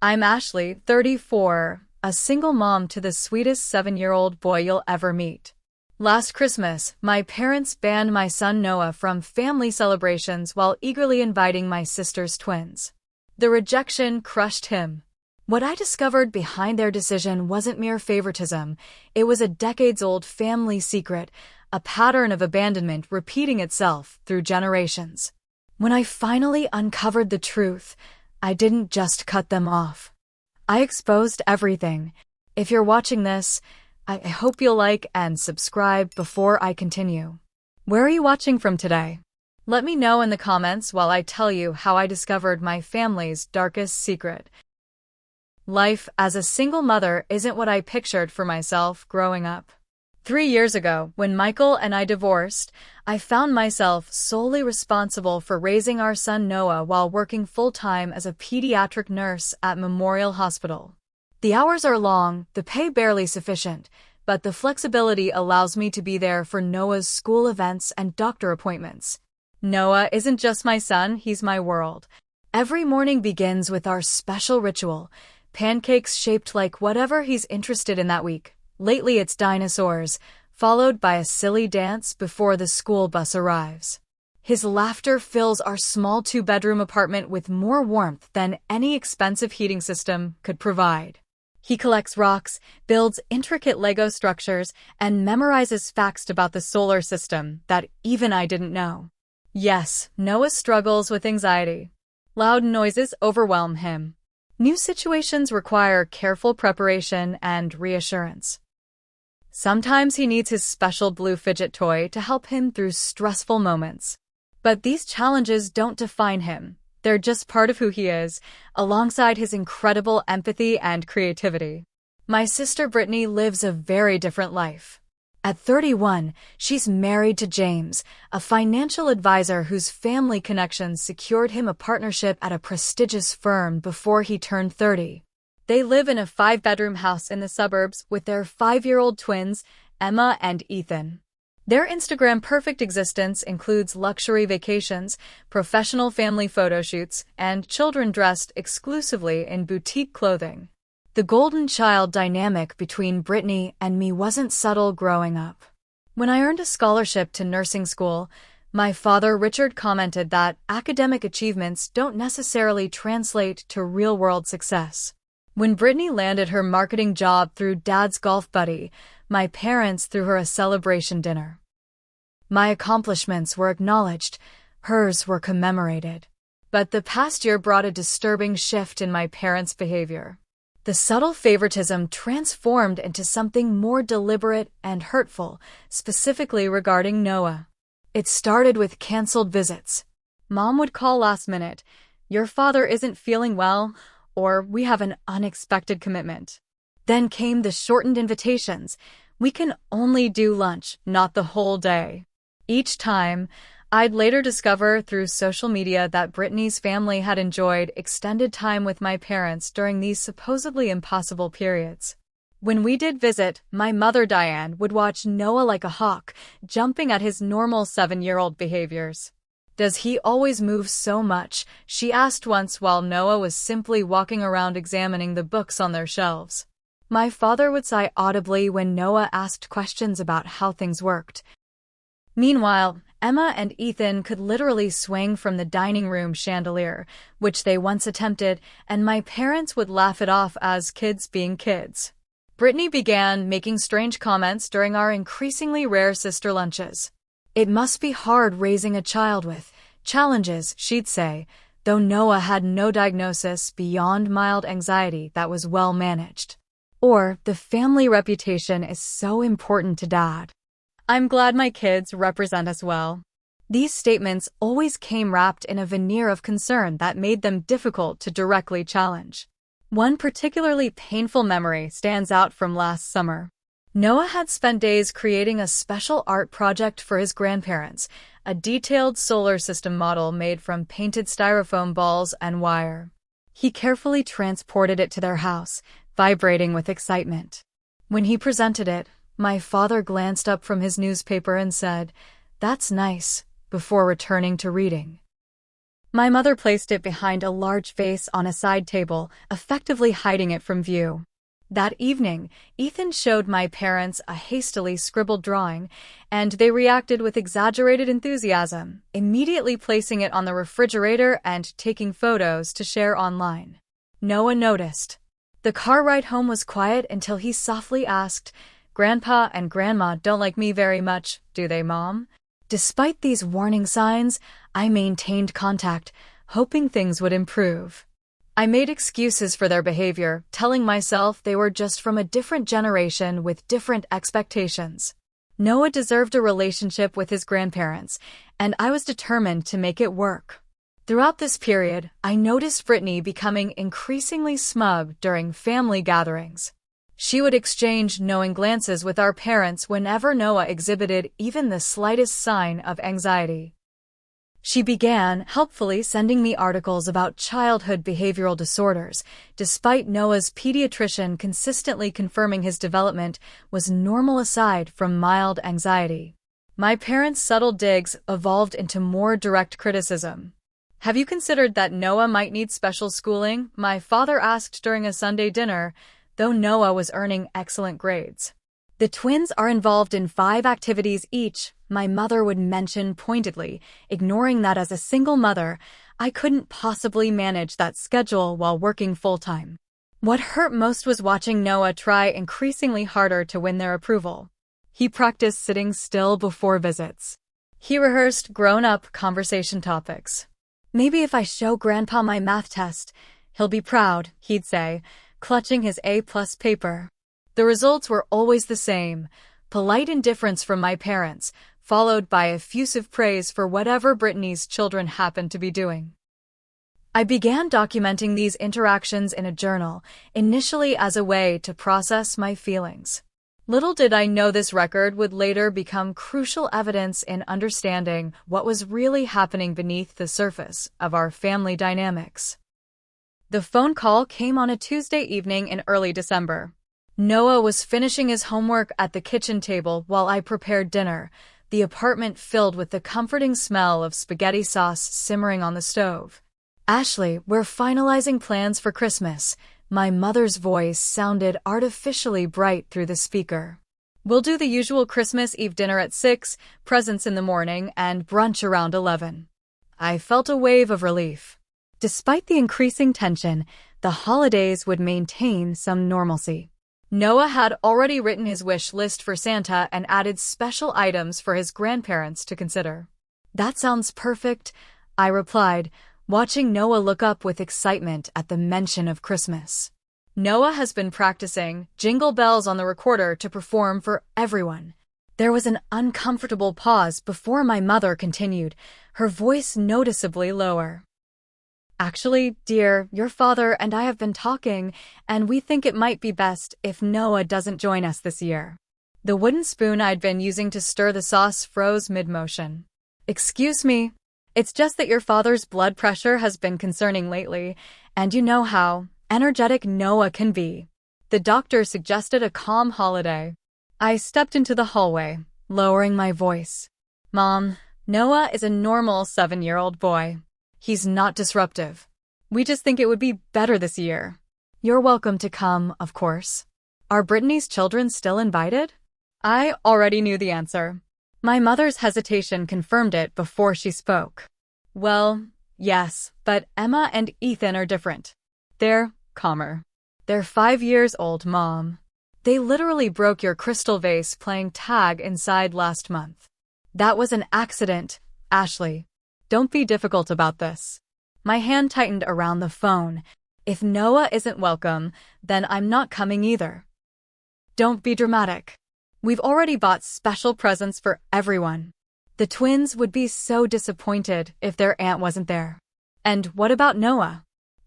I'm Ashley, 34, a single mom to the sweetest 7-year-old boy you'll ever meet. Last Christmas, my parents banned my son Noah from family celebrations while eagerly inviting my sister's twins. The rejection crushed him. What I discovered behind their decision wasn't mere favoritism. It was a decades-old family secret, a pattern of abandonment repeating itself through generations. When I finally uncovered the truth, I didn't just cut them off. I exposed everything. If you're watching this, I hope you'll like and subscribe before I continue. Where are you watching from today? Let me know in the comments while I tell you how I discovered my family's darkest secret. Life as a single mother isn't what I pictured for myself growing up. 3 years ago, when Michael and I divorced, I found myself solely responsible for raising our son Noah while working full-time as a pediatric nurse at Memorial Hospital. The hours are long, the pay barely sufficient, but the flexibility allows me to be there for Noah's school events and doctor appointments. Noah isn't just my son, he's my world. Every morning begins with our special ritual, pancakes shaped like whatever he's interested in that week. Lately it's dinosaurs, followed by a silly dance before the school bus arrives. His laughter fills our small 2-bedroom apartment with more warmth than any expensive heating system could provide. He collects rocks, builds intricate Lego structures, and memorizes facts about the solar system that even I didn't know. Yes, Noah struggles with anxiety. Loud noises overwhelm him. New situations require careful preparation and reassurance. Sometimes he needs his special blue fidget toy to help him through stressful moments. But these challenges don't define him. They're just part of who he is, alongside his incredible empathy and creativity. My sister Brittany lives a very different life. At 31, she's married to James, a financial advisor whose family connections secured him a partnership at a prestigious firm before he turned 30. They live in a 5-bedroom house in the suburbs with their 5-year-old twins, Emma and Ethan. Their Instagram-perfect existence includes luxury vacations, professional family photo shoots, and children dressed exclusively in boutique clothing. The golden child dynamic between Brittany and me wasn't subtle growing up. When I earned a scholarship to nursing school, my father Richard commented that academic achievements don't necessarily translate to real-world success. When Brittany landed her marketing job through Dad's golf buddy, my parents threw her a celebration dinner. My accomplishments were acknowledged, hers were commemorated. But the past year brought a disturbing shift in my parents' behavior. The subtle favoritism transformed into something more deliberate and hurtful, specifically regarding Noah. It started with canceled visits. Mom would call last minute, "Your father isn't feeling well," or "We have an unexpected commitment." Then came the shortened invitations. "We can only do lunch, not the whole day." Each time, I'd later discover through social media that Brittany's family had enjoyed extended time with my parents during these supposedly impossible periods. When we did visit, my mother Diane would watch Noah like a hawk, jumping at his normal 7-year-old behaviors. "Does he always move so much?" she asked once while Noah was simply walking around examining the books on their shelves. My father would sigh audibly when Noah asked questions about how things worked. Meanwhile, Emma and Ethan could literally swing from the dining room chandelier, which they once attempted, and my parents would laugh it off as kids being kids. Brittany began making strange comments during our increasingly rare sister lunches. "It must be hard raising a child with challenges," she'd say, though Noah had no diagnosis beyond mild anxiety that was well managed. Or, "The family reputation is so important to Dad. I'm glad my kids represent us well." These statements always came wrapped in a veneer of concern that made them difficult to directly challenge. One particularly painful memory stands out from last summer. Noah had spent days creating a special art project for his grandparents, a detailed solar system model made from painted styrofoam balls and wire. He carefully transported it to their house, vibrating with excitement. When he presented it, my father glanced up from his newspaper and said, "That's nice," before returning to reading. My mother placed it behind a large vase on a side table, effectively hiding it from view. That evening, Ethan showed my parents a hastily scribbled drawing, and they reacted with exaggerated enthusiasm, immediately placing it on the refrigerator and taking photos to share online. Noah noticed. The car ride home was quiet until he softly asked, "Grandpa and Grandma don't like me very much, do they, Mom?" Despite these warning signs, I maintained contact, hoping things would improve. I made excuses for their behavior, telling myself they were just from a different generation with different expectations. Noah deserved a relationship with his grandparents, and I was determined to make it work. Throughout this period, I noticed Brittany becoming increasingly smug during family gatherings. She would exchange knowing glances with our parents whenever Noah exhibited even the slightest sign of anxiety. She began helpfully sending me articles about childhood behavioral disorders, despite Noah's pediatrician consistently confirming his development was normal aside from mild anxiety. My parents' subtle digs evolved into more direct criticism. "Have you considered that Noah might need special schooling?" my father asked during a Sunday dinner, though Noah was earning excellent grades. "The twins are involved in 5 activities each," my mother would mention pointedly, ignoring that as a single mother, I couldn't possibly manage that schedule while working full-time. What hurt most was watching Noah try increasingly harder to win their approval. He practiced sitting still before visits. He rehearsed grown-up conversation topics. "Maybe if I show Grandpa my math test, he'll be proud," he'd say, clutching his A+ paper. The results were always the same: polite indifference from my parents, followed by effusive praise for whatever Brittany's children happened to be doing. I began documenting these interactions in a journal, initially as a way to process my feelings. Little did I know this record would later become crucial evidence in understanding what was really happening beneath the surface of our family dynamics. The phone call came on a Tuesday evening in early December. Noah was finishing his homework at the kitchen table while I prepared dinner, the apartment filled with the comforting smell of spaghetti sauce simmering on the stove. "Ashley, we're finalizing plans for Christmas." My mother's voice sounded artificially bright through the speaker. "We'll do the usual Christmas Eve dinner at 6, presents in the morning, and brunch around 11. I felt a wave of relief. Despite the increasing tension, the holidays would maintain some normalcy. Noah had already written his wish list for Santa and added special items for his grandparents to consider. "That sounds perfect," I replied, watching Noah look up with excitement at the mention of Christmas. Noah has been practicing Jingle Bells on the recorder to perform for everyone. There was an uncomfortable pause before my mother continued, her voice noticeably lower. "Actually, dear, your father and I have been talking, and we think it might be best if Noah doesn't join us this year." The wooden spoon I'd been using to stir the sauce froze mid-motion. "Excuse me. It's just that your father's blood pressure has been concerning lately, and you know how energetic Noah can be. The doctor suggested a calm holiday." I stepped into the hallway, lowering my voice. "Mom, Noah is a normal 7-year-old boy. He's not disruptive. We just think it would be better this year. You're welcome to come, of course." "Are Brittany's children still invited?" I already knew the answer. My mother's hesitation confirmed it before she spoke. "Well, yes, but Emma and Ethan are different. They're calmer. They're 5 years old, Mom. They literally broke your crystal vase playing tag inside last month." "That was an accident, Ashley. Don't be difficult about this." My hand tightened around the phone. "If Noah isn't welcome, then I'm not coming either." "Don't be dramatic. We've already bought special presents for everyone. The twins would be so disappointed if their aunt wasn't there. And what about Noah?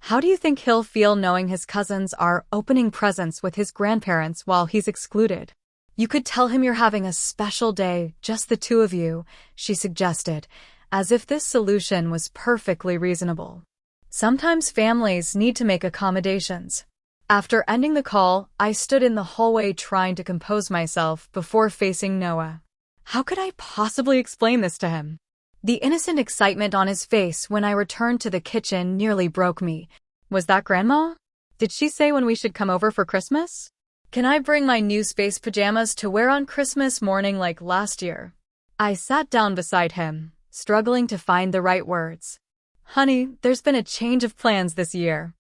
How do you think he'll feel knowing his cousins are opening presents with his grandparents while he's excluded?" "You could tell him you're having a special day, just the 2 of you," she suggested, as if this solution was perfectly reasonable. Sometimes families need to make accommodations. After ending the call, I stood in the hallway trying to compose myself before facing Noah. How could I possibly explain this to him? The innocent excitement on his face when I returned to the kitchen nearly broke me. Was that Grandma? Did she say when we should come over for Christmas? Can I bring my new space pajamas to wear on Christmas morning like last year? I sat down beside him, struggling to find the right words. Honey, there's been a change of plans this year.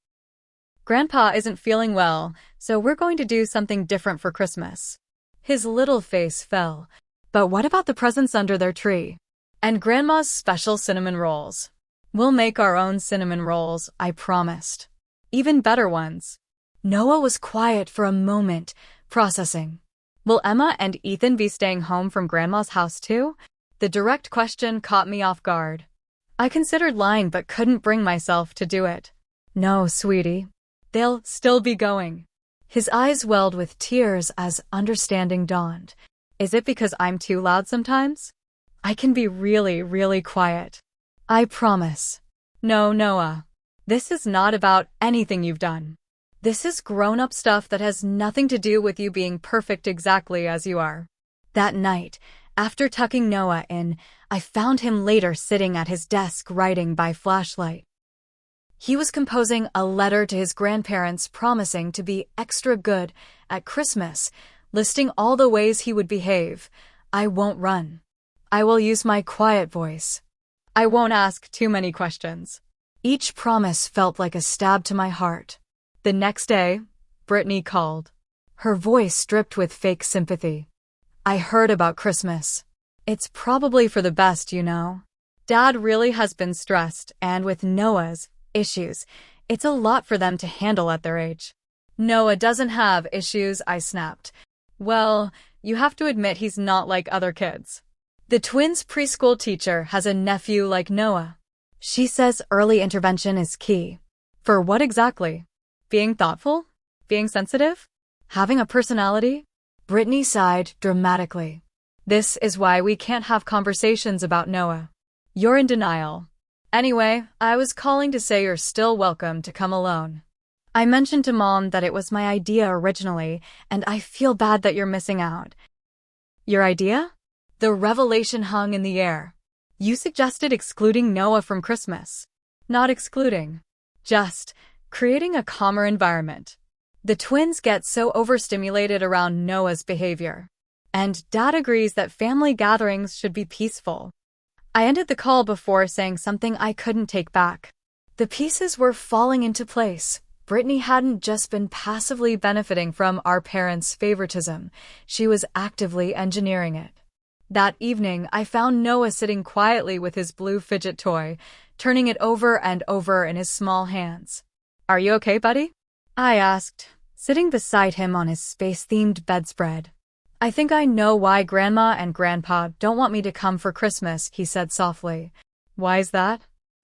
Grandpa isn't feeling well, so we're going to do something different for Christmas. His little face fell. But what about the presents under their tree? And Grandma's special cinnamon rolls? We'll make our own cinnamon rolls, I promised. Even better ones. Noah was quiet for a moment, processing. Will Emma and Ethan be staying home from Grandma's house too? The direct question caught me off guard. I considered lying but couldn't bring myself to do it. No, sweetie. They'll still be going. His eyes welled with tears as understanding dawned. Is it because I'm too loud sometimes? I can be really, really quiet. I promise. No, Noah. This is not about anything you've done. This is grown-up stuff that has nothing to do with you being perfect exactly as you are. That night, after tucking Noah in, I found him later sitting at his desk writing by flashlight. He was composing a letter to his grandparents promising to be extra good at Christmas, listing all the ways he would behave. I won't run. I will use my quiet voice. I won't ask too many questions. Each promise felt like a stab to my heart. The next day, Brittany called. Her voice dripped with fake sympathy. I heard about Christmas. It's probably for the best, you know. Dad really has been stressed, and with Noah's issues, it's a lot for them to handle at their age. Noah doesn't have issues, I snapped. Well, you have to admit he's not like other kids. The twins' preschool teacher has a nephew like Noah. She says early intervention is key. For what exactly? Being thoughtful? Being sensitive? Having a personality? Brittany sighed dramatically. This is why we can't have conversations about Noah. You're in denial. Anyway, I was calling to say you're still welcome to come alone. I mentioned to Mom that it was my idea originally, and I feel bad that you're missing out. Your idea? The revelation hung in the air. You suggested excluding Noah from Christmas. Not excluding. Just creating a calmer environment. The twins get so overstimulated around Noah's behavior. And Dad agrees that family gatherings should be peaceful. I ended the call before saying something I couldn't take back. The pieces were falling into place. Brittany hadn't just been passively benefiting from our parents' favoritism. She was actively engineering it. That evening, I found Noah sitting quietly with his blue fidget toy, turning it over and over in his small hands. Are you okay, buddy? I asked, sitting beside him on his space-themed bedspread. I think I know why Grandma and Grandpa don't want me to come for Christmas, he said softly. Why is that?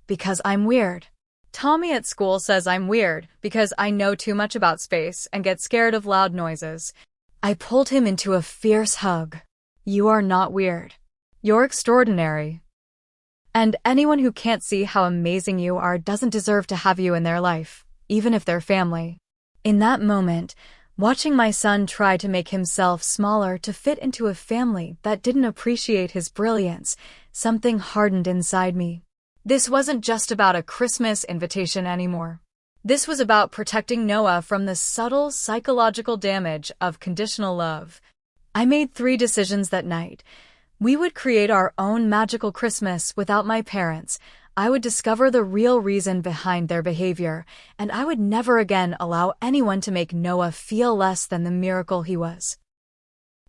Because I'm weird. Tommy at school says I'm weird because I know too much about space and get scared of loud noises. I pulled him into a fierce hug. You are not weird. You're extraordinary. And anyone who can't see how amazing you are doesn't deserve to have you in their life, even if they're family. In that moment, watching my son try to make himself smaller to fit into a family that didn't appreciate his brilliance, something hardened inside me. This wasn't just about a Christmas invitation anymore. This was about protecting Noah from the subtle psychological damage of conditional love. I made 3 decisions that night. We would create our own magical Christmas without my parents. I would discover the real reason behind their behavior, and I would never again allow anyone to make Noah feel less than the miracle he was.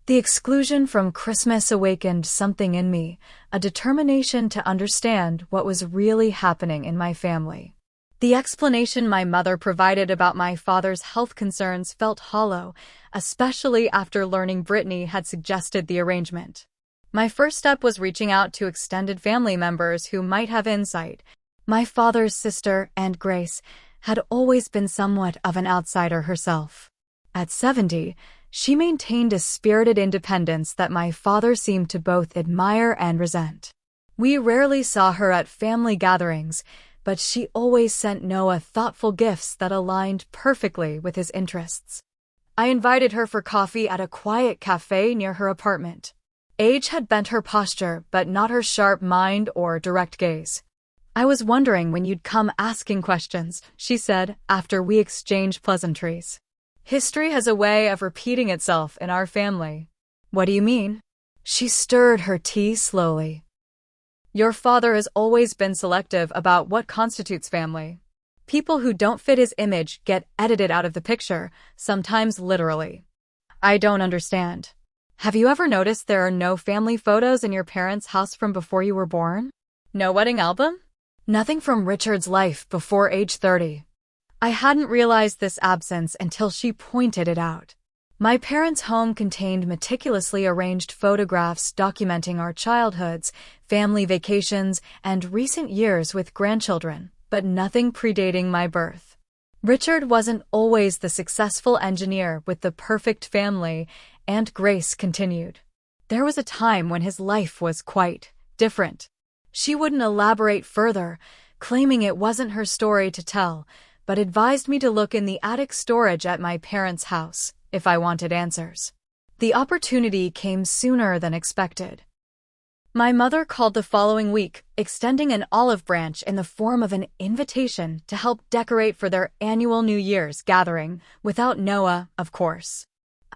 The exclusion from Christmas awakened something in me, a determination to understand what was really happening in my family. The explanation my mother provided about my father's health concerns felt hollow, especially after learning Brittany had suggested the arrangement. My first step was reaching out to extended family members who might have insight. My father's sister, Aunt Grace, had always been somewhat of an outsider herself. At 70, she maintained a spirited independence that my father seemed to both admire and resent. We rarely saw her at family gatherings, but she always sent Noah thoughtful gifts that aligned perfectly with his interests. I invited her for coffee at a quiet cafe near her apartment. Age had bent her posture, but not her sharp mind or direct gaze. "I was wondering when you'd come asking questions," she said, after we exchanged pleasantries. "History has a way of repeating itself in our family." "What do you mean?" She stirred her tea slowly. "Your father has always been selective about what constitutes family. People who don't fit his image get edited out of the picture, sometimes literally." "I don't understand." "Have you ever noticed there are no family photos in your parents' house from before you were born? No wedding album? Nothing from Richard's life before age 30. I hadn't realized this absence until she pointed it out. My parents' home contained meticulously arranged photographs documenting our childhoods, family vacations, and recent years with grandchildren, but nothing predating my birth. Richard wasn't always the successful engineer with the perfect family, and Grace continued. There was a time when his life was quite different. She wouldn't elaborate further, claiming it wasn't her story to tell, but advised me to look in the attic storage at my parents' house if I wanted answers. The opportunity came sooner than expected. My mother called the following week, extending an olive branch in the form of an invitation to help decorate for their annual New Year's gathering, without Noah, of course.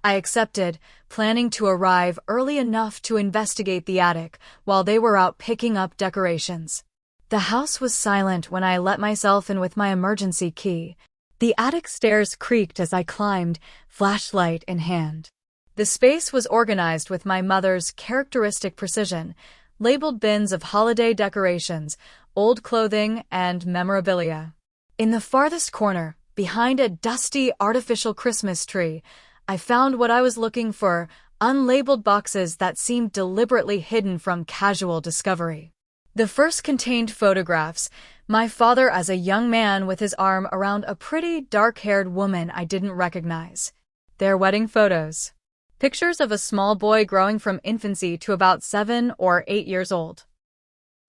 I accepted, planning to arrive early enough to investigate the attic while they were out picking up decorations. The house was silent when I let myself in with my emergency key. The attic stairs creaked as I climbed, flashlight in hand. The space was organized with my mother's characteristic precision, labeled bins of holiday decorations, old clothing, and memorabilia. In the farthest corner, behind a dusty artificial Christmas tree, I found what I was looking for, unlabeled boxes that seemed deliberately hidden from casual discovery. The first contained photographs, my father as a young man with his arm around a pretty, dark-haired woman I didn't recognize. Their wedding photos. Pictures of a small boy growing from infancy to about 7 or 8 years old.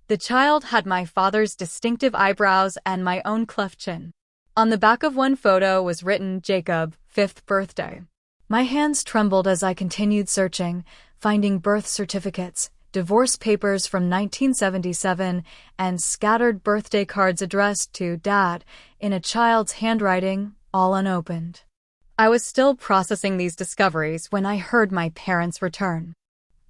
The child had my father's distinctive eyebrows and my own cleft chin. On the back of one photo was written, "Jacob, 5th birthday." My hands trembled as I continued searching, finding birth certificates, divorce papers from 1977, and scattered birthday cards addressed to Dad in a child's handwriting, all unopened. I was still processing these discoveries when I heard my parents return.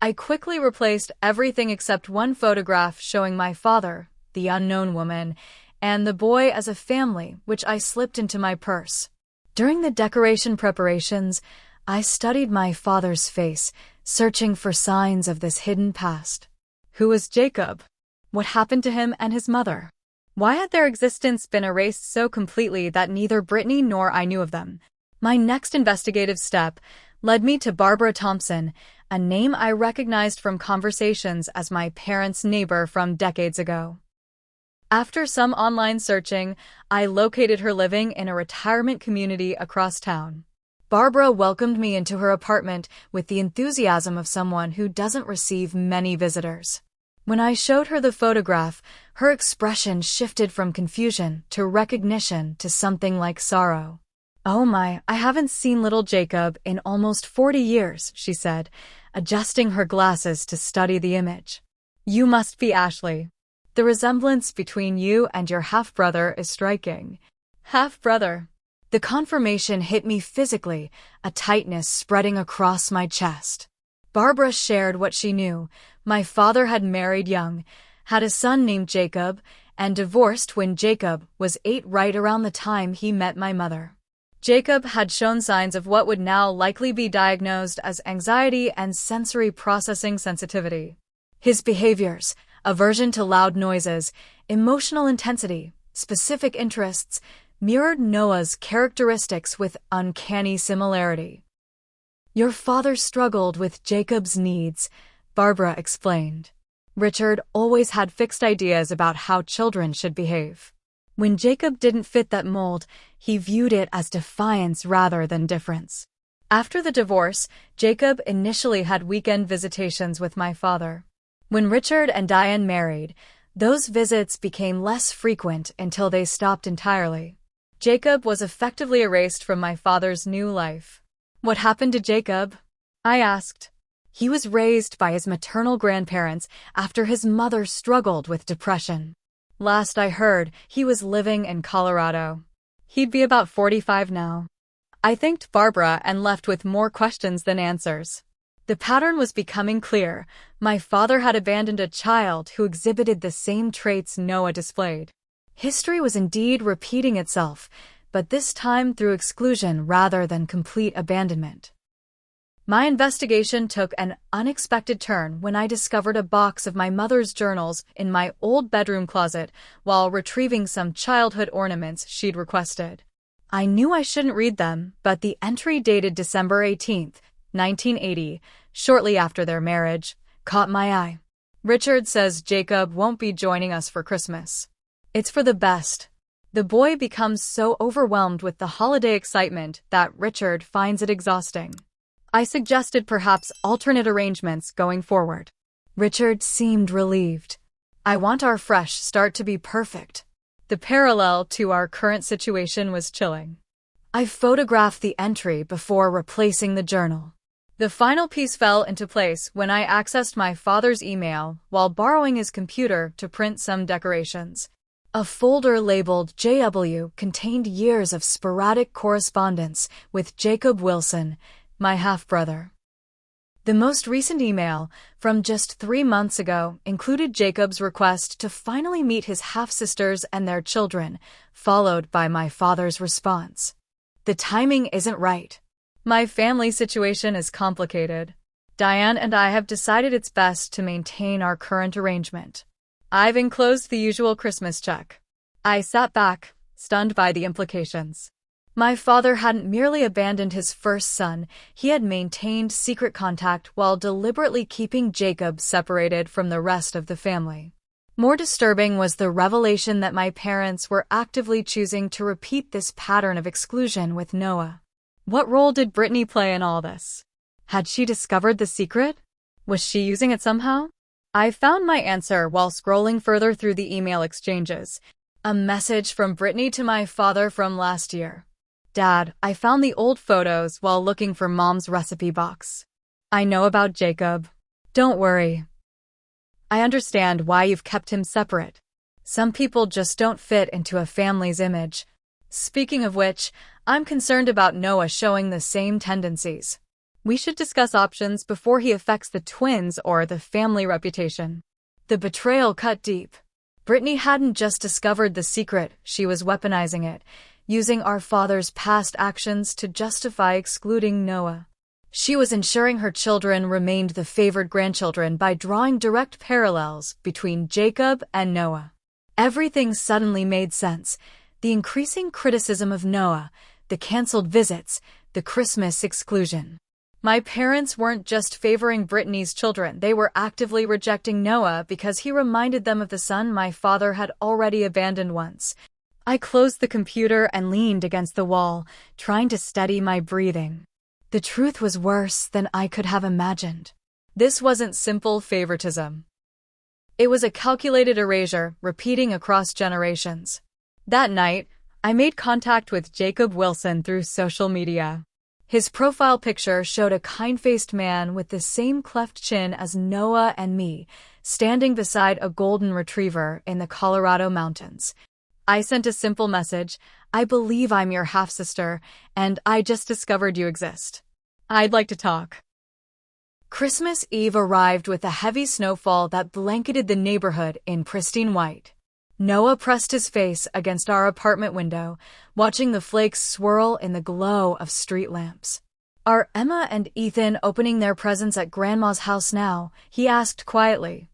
I quickly replaced everything except one photograph showing my father, the unknown woman, and the boy as a family, which I slipped into my purse. During the decoration preparations, I studied my father's face, searching for signs of this hidden past. Who was Jacob? What happened to him and his mother? Why had their existence been erased so completely that neither Brittany nor I knew of them? My next investigative step led me to Barbara Thompson, a name I recognized from conversations as my parents' neighbor from decades ago. After some online searching, I located her living in a retirement community across town. Barbara welcomed me into her apartment with the enthusiasm of someone who doesn't receive many visitors. When I showed her the photograph, her expression shifted from confusion to recognition to something like sorrow. "Oh my, I haven't seen little Jacob in almost 40 years, she said, adjusting her glasses to study the image. "You must be Ashley. The resemblance between you and your half-brother is striking." Half-brother. The confirmation hit me physically, a tightness spreading across my chest. Barbara shared what she knew. My father had married young, had a son named Jacob, and divorced when Jacob was 8, right around the time he met my mother. Jacob had shown signs of what would now likely be diagnosed as anxiety and sensory processing sensitivity. His behaviors, aversion to loud noises, emotional intensity, specific interests, mirrored Noah's characteristics with uncanny similarity. "Your father struggled with Jacob's needs," Barbara explained. "Richard always had fixed ideas about how children should behave. When Jacob didn't fit that mold, he viewed it as defiance rather than difference." After the divorce, Jacob initially had weekend visitations with my father. When Richard and Diane married, those visits became less frequent until they stopped entirely. Jacob was effectively erased from my father's new life. "What happened to Jacob?" I asked. He was raised by his maternal grandparents after his mother struggled with depression. Last I heard, he was living in Colorado. He'd be about 45 now. I thanked Barbara and left with more questions than answers. The pattern was becoming clear. My father had abandoned a child who exhibited the same traits Noah displayed. History was indeed repeating itself, but this time through exclusion rather than complete abandonment. My investigation took an unexpected turn when I discovered a box of my mother's journals in my old bedroom closet while retrieving some childhood ornaments she'd requested. I knew I shouldn't read them, but the entry dated December 18, 1980, shortly after their marriage, caught my eye. Richard says Jacob won't be joining us for Christmas. It's for the best. The boy becomes so overwhelmed with the holiday excitement that Richard finds it exhausting. I suggested perhaps alternate arrangements going forward. Richard seemed relieved. I want our fresh start to be perfect. The parallel to our current situation was chilling. I photographed the entry before replacing the journal. The final piece fell into place when I accessed my father's email while borrowing his computer to print some decorations. A folder labeled JW contained years of sporadic correspondence with Jacob Wilson, my half-brother. The most recent email, from just 3 months ago, included Jacob's request to finally meet his half-sisters and their children, followed by my father's response. The timing isn't right. My family situation is complicated. Diane and I have decided it's best to maintain our current arrangement. I've enclosed the usual Christmas check. I sat back, stunned by the implications. My father hadn't merely abandoned his first son, he had maintained secret contact while deliberately keeping Jacob separated from the rest of the family. More disturbing was the revelation that my parents were actively choosing to repeat this pattern of exclusion with Noah. What role did Brittany play in all this? Had she discovered the secret? Was she using it somehow? I found my answer while scrolling further through the email exchanges. A message from Brittany to my father from last year. Dad, I found the old photos while looking for Mom's recipe box. I know about Jacob. Don't worry. I understand why you've kept him separate. Some people just don't fit into a family's image. Speaking of which, I'm concerned about Noah showing the same tendencies. We should discuss options before he affects the twins or the family reputation. The betrayal cut deep. Brittany hadn't just discovered the secret, she was weaponizing it, using our father's past actions to justify excluding Noah. She was ensuring her children remained the favored grandchildren by drawing direct parallels between Jacob and Noah. Everything suddenly made sense. The increasing criticism of Noah, the canceled visits, the Christmas exclusion. My parents weren't just favoring Brittany's children, they were actively rejecting Noah because he reminded them of the son my father had already abandoned once. I closed the computer and leaned against the wall, trying to steady my breathing. The truth was worse than I could have imagined. This wasn't simple favoritism. It was a calculated erasure, repeating across generations. That night, I made contact with Jacob Wilson through social media. His profile picture showed a kind-faced man with the same cleft chin as Noah and me, standing beside a golden retriever in the Colorado mountains. I sent a simple message, I believe I'm your half-sister, and I just discovered you exist. I'd like to talk. Christmas Eve arrived with a heavy snowfall that blanketed the neighborhood in pristine white. Noah pressed his face against our apartment window, watching the flakes swirl in the glow of street lamps. Are Emma and Ethan opening their presents at Grandma's house now? He asked quietly.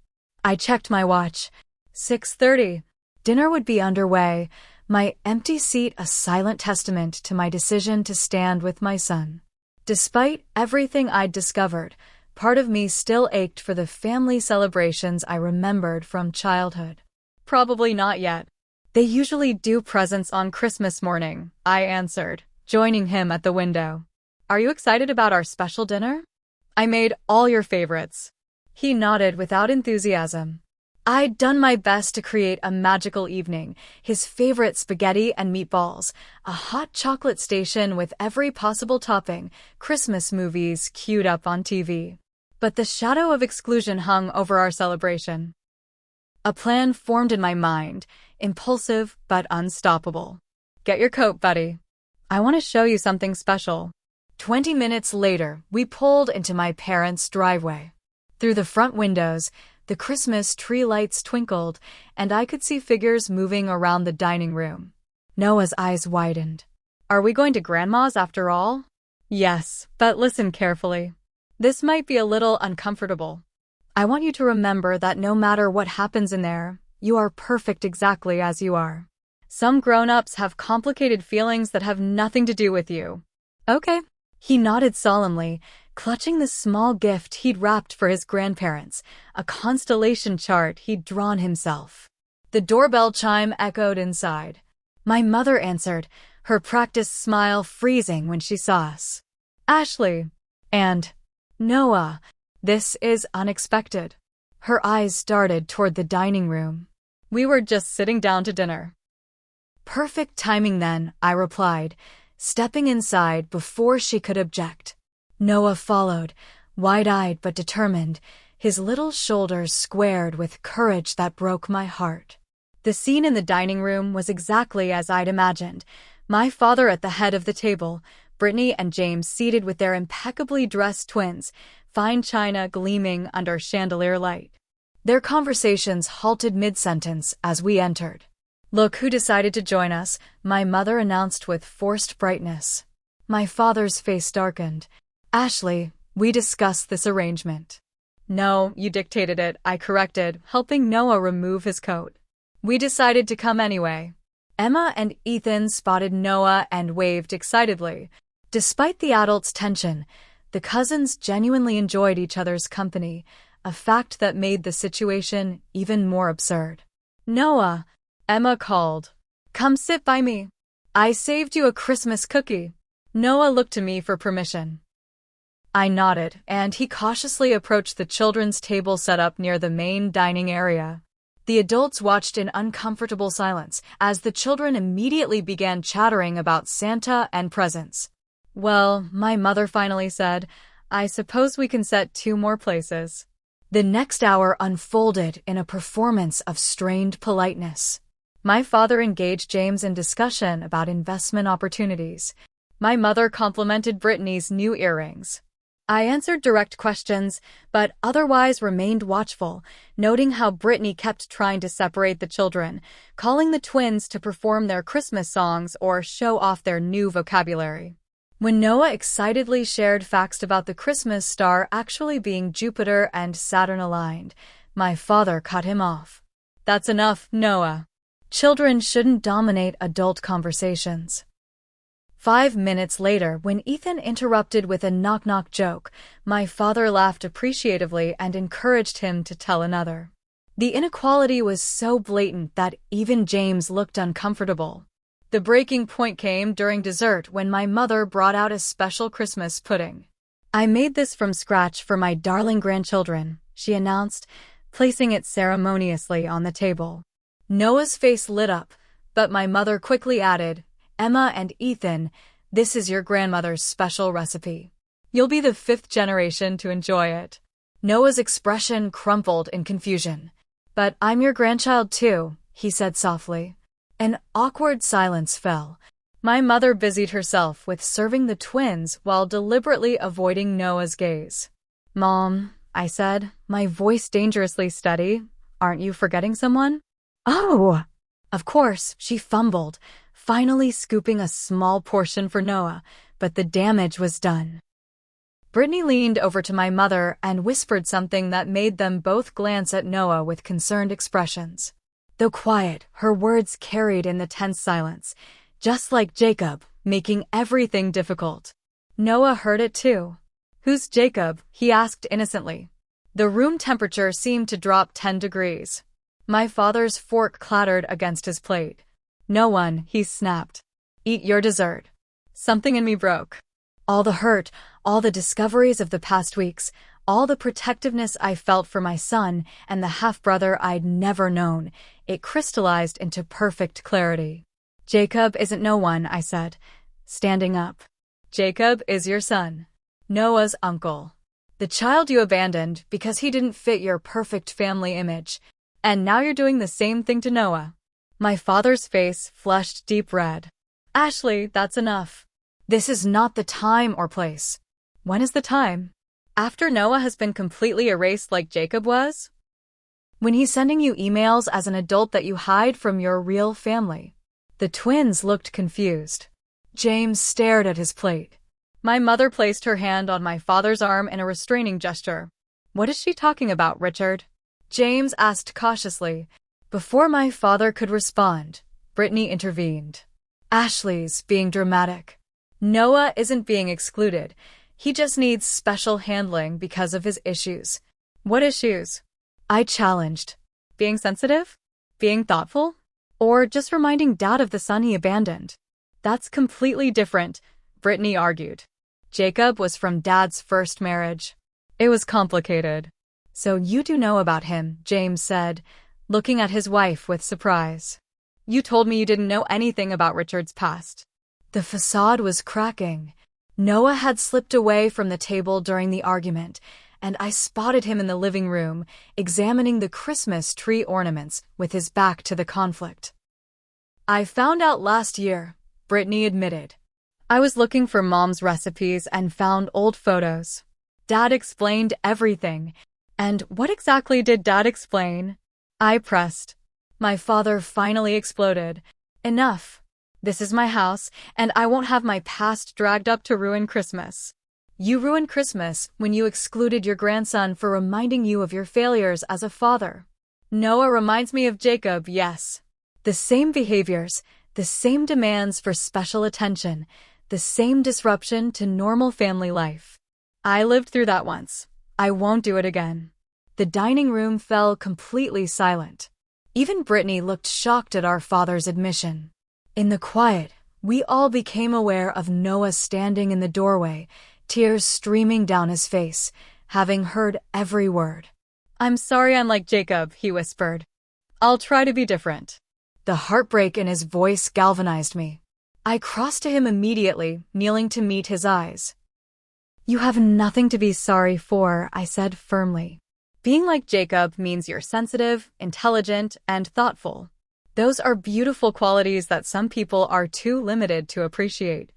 I checked my watch. 6:30. Dinner would be underway, my empty seat a silent testament to my decision to stand with my son. Despite everything I'd discovered, part of me still ached for the family celebrations I remembered from childhood. Probably not yet. They usually do presents on Christmas morning, I answered, joining him at the window. Are you excited about our special dinner? I made all your favorites. He nodded without enthusiasm. I'd done my best to create a magical evening, his favorite spaghetti and meatballs, a hot chocolate station with every possible topping, Christmas movies queued up on TV. but the shadow of exclusion hung over our celebration. A plan formed in my mind, impulsive but unstoppable. Get your coat, buddy. I want to show you something special. 20 minutes later, we pulled into my parents' driveway. Through the front windows, the Christmas tree lights twinkled, and I could see figures moving around the dining room. Noah's eyes widened. Are we going to Grandma's after all? Yes, but listen carefully. This might be a little uncomfortable. I want you to remember that no matter what happens in there, you are perfect exactly as you are. Some grown-ups have complicated feelings that have nothing to do with you. Okay. He nodded solemnly, clutching the small gift he'd wrapped for his grandparents, a constellation chart he'd drawn himself. The doorbell chime echoed inside. My mother answered, her practiced smile freezing when she saw us. Ashley. And Noah. This is unexpected. Her eyes darted toward the dining room. We were just sitting down to dinner. Perfect timing then, I replied, stepping inside before she could object. Noah followed, wide-eyed but determined, his little shoulders squared with courage that broke my heart. The scene in the dining room was exactly as I'd imagined. My father at the head of the table, Brittany and James seated with their impeccably dressed twins, fine china gleaming under chandelier light. Their conversations halted mid-sentence as we entered. Look who decided to join us, my mother announced with forced brightness. My father's face darkened. Ashley, we discussed this arrangement. No, you dictated it, I corrected, helping Noah remove his coat. We decided to come anyway. Emma and Ethan spotted Noah and waved excitedly. Despite the adults' tension, the cousins genuinely enjoyed each other's company, a fact that made the situation even more absurd. Noah, Emma called. Come sit by me. I saved you a Christmas cookie. Noah looked to me for permission. I nodded, and he cautiously approached the children's table set up near the main dining area. The adults watched in uncomfortable silence as the children immediately began chattering about Santa and presents. Well, my mother finally said, I suppose we can set 2 more places. The next hour unfolded in a performance of strained politeness. My father engaged James in discussion about investment opportunities. My mother complimented Brittany's new earrings. I answered direct questions, but otherwise remained watchful, noting how Brittany kept trying to separate the children, calling the twins to perform their Christmas songs or show off their new vocabulary. When Noah excitedly shared facts about the Christmas star actually being Jupiter and Saturn aligned, my father cut him off. That's enough, Noah. Children shouldn't dominate adult conversations. 5 minutes later, when Ethan interrupted with a knock-knock joke, my father laughed appreciatively and encouraged him to tell another. The inequality was so blatant that even James looked uncomfortable. The breaking point came during dessert when my mother brought out a special Christmas pudding. I made this from scratch for my darling grandchildren, she announced, placing it ceremoniously on the table. Noah's face lit up, but my mother quickly added, Emma and Ethan, this is your grandmother's special recipe. You'll be the 5th generation to enjoy it. Noah's expression crumpled in confusion. But I'm your grandchild too, he said softly. An awkward silence fell. My mother busied herself with serving the twins while deliberately avoiding Noah's gaze. Mom, I said, my voice dangerously steady, aren't you forgetting someone? Oh! Of course, she fumbled, finally scooping a small portion for Noah, but the damage was done. Brittany leaned over to my mother and whispered something that made them both glance at Noah with concerned expressions. Though quiet, her words carried in the tense silence, just like Jacob, making everything difficult. Noah heard it too. Who's Jacob? He asked innocently. The room temperature seemed to drop 10 degrees. My father's fork clattered against his plate. No one, he snapped. Eat your dessert. Something in me broke. All the hurt, all the discoveries of the past weeks, all the protectiveness I felt for my son and the half-brother I'd never known, it crystallized into perfect clarity. Jacob isn't no one, I said, standing up. Jacob is your son. Noah's uncle. The child you abandoned because he didn't fit your perfect family image. And now you're doing the same thing to Noah. My father's face flushed deep red. Ashley, that's enough. This is not the time or place. When is the time? After Noah has been completely erased like Jacob was? When he's sending you emails as an adult that you hide from your real family. The twins looked confused. James stared at his plate. My mother placed her hand on my father's arm in a restraining gesture. What is she talking about, Richard? James asked cautiously. Before my father could respond, Brittany intervened. Ashley's being dramatic. Noah isn't being excluded. He just needs special handling because of his issues. What issues? I challenged. Being sensitive? Being thoughtful? Or just reminding Dad of the son he abandoned? That's completely different, Brittany argued. Jacob was from Dad's first marriage. It was complicated. So you do know about him, James said, looking at his wife with surprise. You told me you didn't know anything about Richard's past. The facade was cracking. Noah had slipped away from the table during the argument, and I spotted him in the living room, examining the Christmas tree ornaments with his back to the conflict. I found out last year, Brittany admitted. I was looking for Mom's recipes and found old photos. Dad explained everything. And what exactly did Dad explain? I pressed. My father finally exploded. Enough. This is my house, and I won't have my past dragged up to ruin Christmas. You ruined Christmas when you excluded your grandson for reminding you of your failures as a father. Noah reminds me of Jacob, yes. The same behaviors, the same demands for special attention, the same disruption to normal family life. I lived through that once. I won't do it again. The dining room fell completely silent. Even Brittany looked shocked at our father's admission. In the quiet, we all became aware of Noah standing in the doorway, tears streaming down his face, having heard every word. I'm sorry I'm like Jacob, he whispered. I'll try to be different. The heartbreak in his voice galvanized me. I crossed to him immediately, kneeling to meet his eyes. You have nothing to be sorry for, I said firmly. Being like Jacob means you're sensitive, intelligent, and thoughtful. Those are beautiful qualities that some people are too limited to appreciate.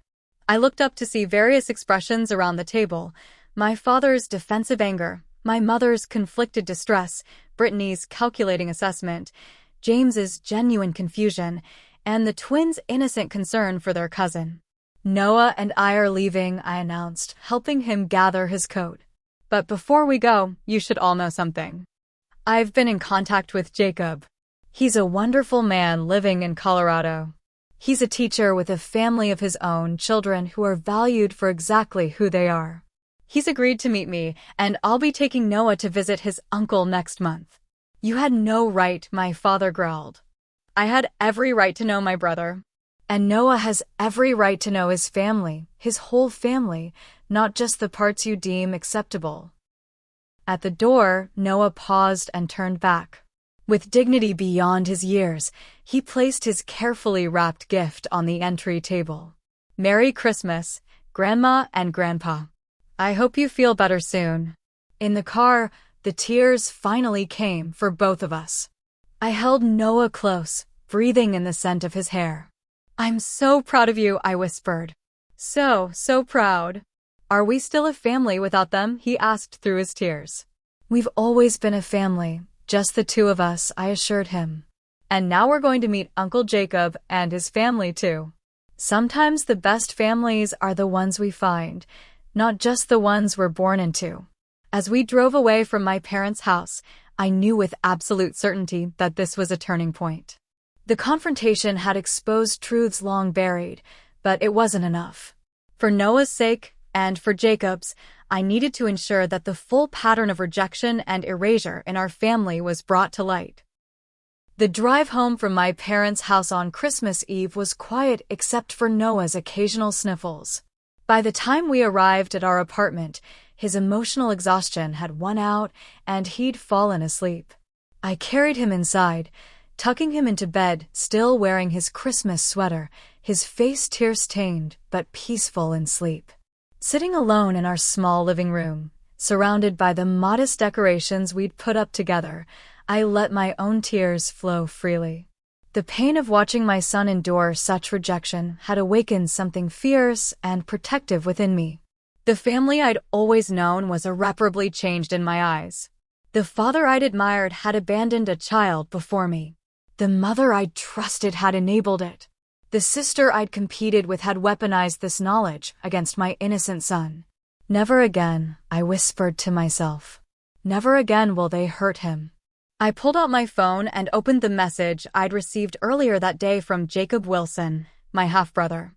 I looked up to see various expressions around the table. My father's defensive anger, my mother's conflicted distress, Brittany's calculating assessment, James's genuine confusion, and the twins' innocent concern for their cousin. Noah and I are leaving, I announced, helping him gather his coat. But before we go, you should all know something. I've been in contact with Jacob. He's a wonderful man living in Colorado. He's a teacher with a family of his own, children who are valued for exactly who they are. He's agreed to meet me, and I'll be taking Noah to visit his uncle next month. You had no right, my father growled. I had every right to know my brother. And Noah has every right to know his family, his whole family, not just the parts you deem acceptable. At the door, Noah paused and turned back. With dignity beyond his years, he placed his carefully wrapped gift on the entry table. Merry Christmas, Grandma and Grandpa. I hope you feel better soon. In the car, the tears finally came for both of us. I held Noah close, breathing in the scent of his hair. I'm so proud of you, I whispered. So proud. Are we still a family without them? He asked through his tears. We've always been a family, just the two of us, I assured him. And now we're going to meet Uncle Jacob and his family too. Sometimes the best families are the ones we find, not just the ones we're born into. As we drove away from my parents' house, I knew with absolute certainty that this was a turning point. The confrontation had exposed truths long buried, but it wasn't enough. For Noah's sake, and for Jacob's, I needed to ensure that the full pattern of rejection and erasure in our family was brought to light. The drive home from my parents' house on Christmas Eve was quiet except for Noah's occasional sniffles. By the time we arrived at our apartment, his emotional exhaustion had won out and he'd fallen asleep. I carried him inside, tucking him into bed, still wearing his Christmas sweater, his face tear-stained but peaceful in sleep. Sitting alone in our small living room, Surrounded by the modest decorations we'd put up together, I let my own tears flow freely. The pain of watching my son endure such rejection had awakened something fierce and protective within me. The family I'd always known was irreparably changed in my eyes. The father I'd admired had abandoned a child before me. The mother I'd trusted had enabled it. The sister I'd competed with had weaponized this knowledge against my innocent son. Never again, I whispered to myself. Never again will they hurt him. I pulled out my phone and opened the message I'd received earlier that day from Jacob Wilson, my half-brother.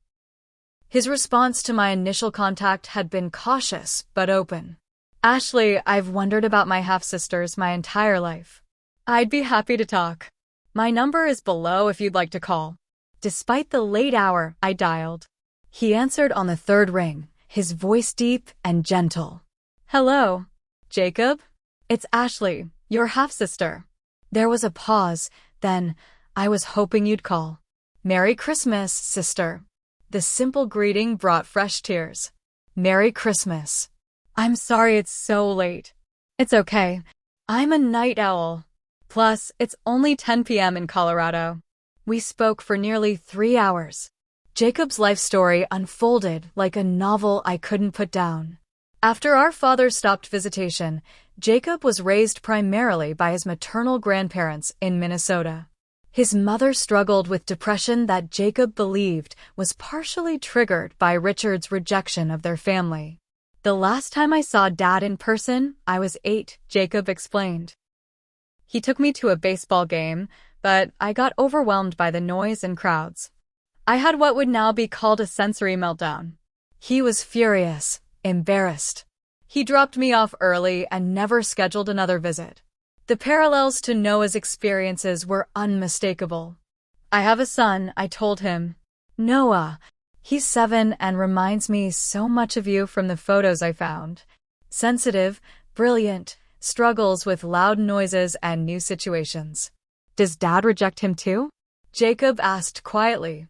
His response to my initial contact had been cautious but open. Ashley, I've wondered about my half-sisters my entire life. I'd be happy to talk. My number is below if you'd like to call. Despite the late hour, I dialed. He answered on the third ring, his voice deep and gentle. Hello, Jacob? It's Ashley, your half-sister. There was a pause, then, I was hoping you'd call. Merry Christmas, sister. The simple greeting brought fresh tears. Merry Christmas. I'm sorry it's so late. It's okay. I'm a night owl. Plus, it's only 10 p.m. in Colorado. We spoke for nearly 3 hours. Jacob's life story unfolded like a novel I couldn't put down. After our father stopped visitation, Jacob was raised primarily by his maternal grandparents in Minnesota. His mother struggled with depression that Jacob believed was partially triggered by Richard's rejection of their family. The last time I saw Dad in person, I was 8, Jacob explained. He took me to a baseball game, but I got overwhelmed by the noise and crowds. I had what would now be called a sensory meltdown. He was furious, embarrassed. He dropped me off early and never scheduled another visit. The parallels to Noah's experiences were unmistakable. I have a son, I told him. Noah. He's 7 and reminds me so much of you from the photos I found. Sensitive, brilliant, struggles with loud noises and new situations. Does Dad reject him too? Jacob asked quietly.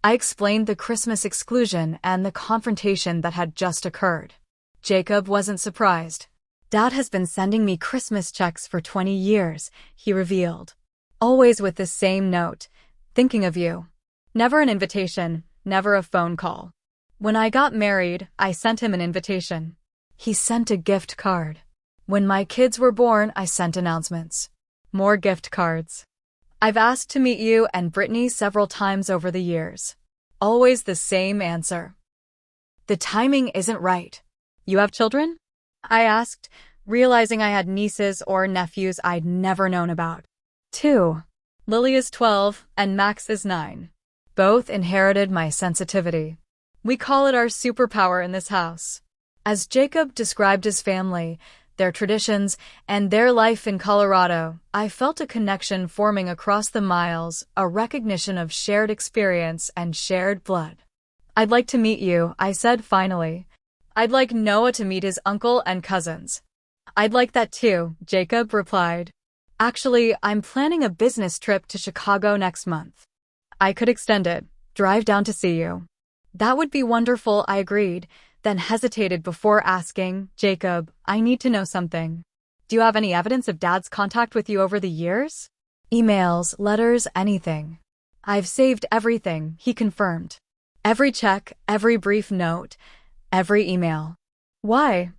I explained the Christmas exclusion and the confrontation that had just occurred. Jacob wasn't surprised. Dad has been sending me Christmas checks for 20 years, he revealed. Always with the same note, thinking of you. Never an invitation, never a phone call. When I got married, I sent him an invitation. He sent a gift card. When my kids were born, I sent announcements. More gift cards. I've asked to meet you and Brittany several times over the years. Always the same answer. The timing isn't right. You have children? I asked, realizing I had nieces or nephews I'd never known about. 2. Lily is 12 and Max is 9. Both inherited my sensitivity. We call it our superpower in this house. As Jacob described his family, their traditions, and their life in Colorado, I felt a connection forming across the miles, a recognition of shared experience and shared blood. I'd like to meet you, I said finally. I'd like Noah to meet his uncle and cousins. I'd like that too, Jacob replied. Actually, I'm planning a business trip to Chicago next month. I could extend it, drive down to see you. That would be wonderful, I agreed, then hesitated before asking, Jacob, I need to know something. Do you have any evidence of Dad's contact with you over the years? Emails, letters, anything. I've saved everything, he confirmed. Every check, every brief note, every email. Why?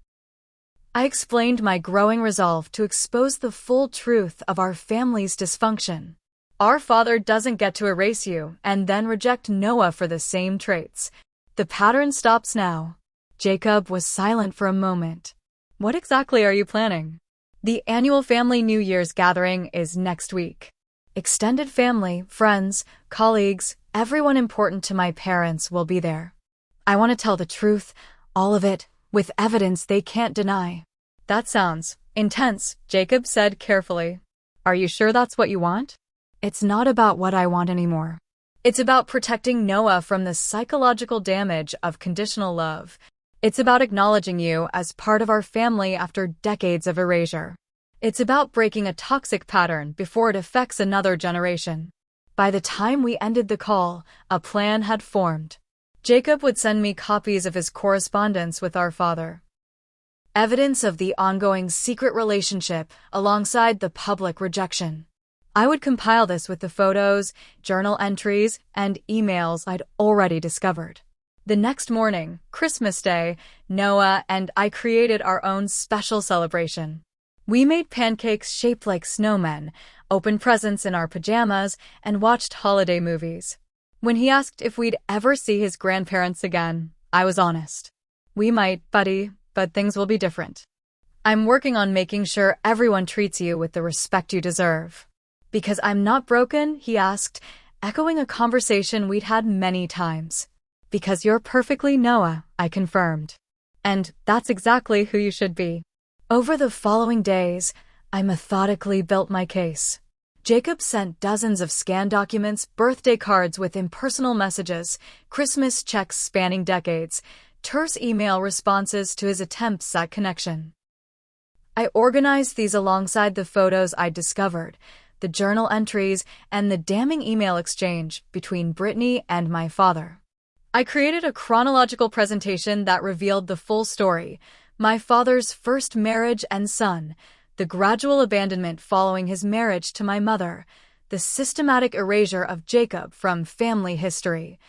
I explained my growing resolve to expose the full truth of our family's dysfunction. Our father doesn't get to erase you and then reject Noah for the same traits. The pattern stops now. Jacob was silent for a moment. What exactly are you planning? The annual family New Year's gathering is next week. Extended family, friends, colleagues, everyone important to my parents will be there. I want to tell the truth, all of it, with evidence they can't deny. That sounds intense, Jacob said carefully. Are you sure that's what you want? It's not about what I want anymore. It's about protecting Noah from the psychological damage of conditional love. It's about acknowledging you as part of our family after decades of erasure. It's about breaking a toxic pattern before it affects another generation. By the time we ended the call, a plan had formed. Jacob would send me copies of his correspondence with our father. evidence of the ongoing secret relationship alongside the public rejection. I would compile this with the photos, journal entries, and emails I'd already discovered. The next morning, Christmas Day, Noah and I created our own special celebration. We made pancakes shaped like snowmen, opened presents in our pajamas, and watched holiday movies. When he asked if we'd ever see his grandparents again, I was honest. We might, buddy, but things will be different. I'm working on making sure everyone treats you with the respect you deserve. Because I'm not broken, he asked, echoing a conversation we'd had many times. Because you're perfectly Noah, I confirmed. And that's exactly who you should be. Over the following days, I methodically built my case. Jacob sent dozens of scanned documents, birthday cards with impersonal messages, Christmas checks spanning decades, terse email responses to his attempts at connection. I organized these alongside the photos I'd discovered, the journal entries, and the damning email exchange between Brittany and my father. I created a chronological presentation that revealed the full story: my father's first marriage and son, the gradual abandonment following his marriage to my mother, the systematic erasure of Jacob from family history,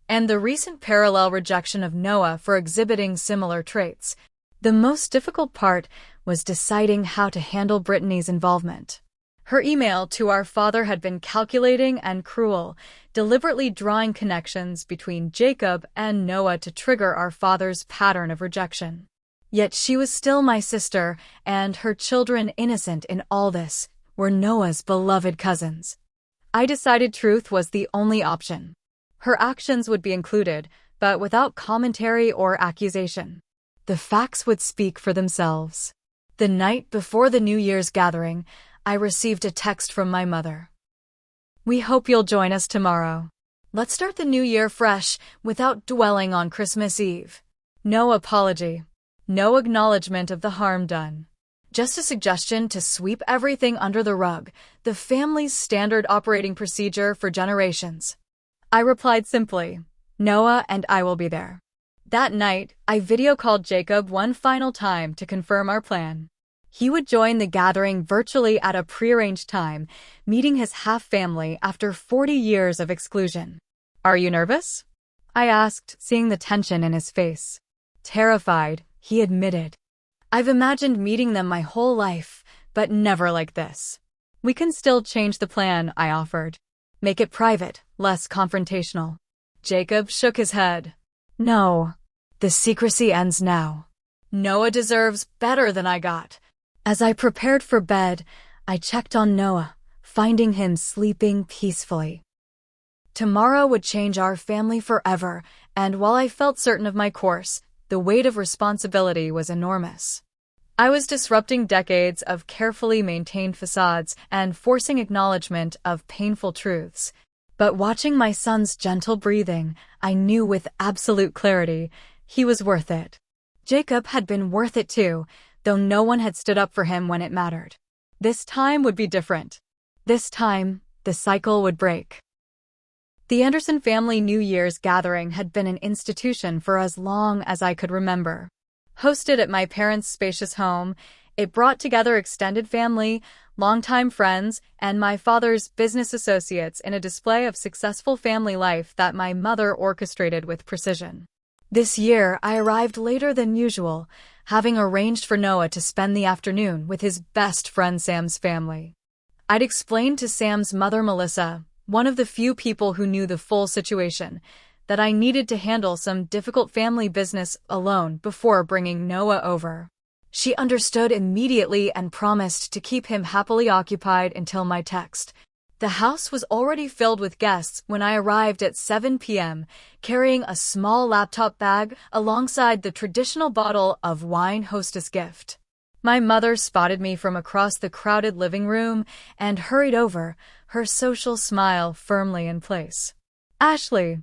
and the recent parallel rejection of Noah for exhibiting similar traits. The most difficult part was deciding how to handle Brittany's involvement. Her email to our father had been calculating and cruel, deliberately drawing connections between Jacob and Noah to trigger our father's pattern of rejection. Yet she was still my sister, and her children, innocent in all this, were Noah's beloved cousins. I decided truth was the only option. Her actions would be included, but without commentary or accusation. The facts would speak for themselves. The night before the New Year's gathering, I received a text from my mother. "We hope you'll join us tomorrow. Let's start the new year fresh without dwelling on Christmas Eve. No apology. No acknowledgement of the harm done. Just a suggestion to sweep everything under the rug, the family's standard operating procedure for generations." I replied simply, "Noah and I will be there." That night, I video called Jacob one final time to confirm our plan. He would join the gathering virtually at a prearranged time, meeting his half-family after 40 years of exclusion. "Are you nervous?" I asked, seeing the tension in his face. "Terrified," he admitted. "I've imagined meeting them my whole life, but never like this." "We can still change the plan," I offered. "Make it private, less confrontational." Jacob shook his head. "No. The secrecy ends now. Noah deserves better than I got." As I prepared for bed, I checked on Noah, finding him sleeping peacefully. Tomorrow would change our family forever, and while I felt certain of my course, the weight of responsibility was enormous. I was disrupting decades of carefully maintained facades and forcing acknowledgement of painful truths. But watching my son's gentle breathing, I knew with absolute clarity he was worth it. Jacob had been worth it too, though no one had stood up for him when it mattered. This time would be different. This time, the cycle would break. The Anderson family New Year's gathering had been an institution for as long as I could remember. Hosted at my parents' spacious home, it brought together extended family, longtime friends, and my father's business associates in a display of successful family life that my mother orchestrated with precision. This year, I arrived later than usual, having arranged for Noah to spend the afternoon with his best friend Sam's family. I'd explained to Sam's mother Melissa, one of the few people who knew the full situation, that I needed to handle some difficult family business alone before bringing Noah over. She understood immediately and promised to keep him happily occupied until my text. The house was already filled with guests when I arrived at 7 p.m., carrying a small laptop bag alongside the traditional bottle of wine hostess gift. My mother spotted me from across the crowded living room and hurried over, her social smile firmly in place. "Ashley,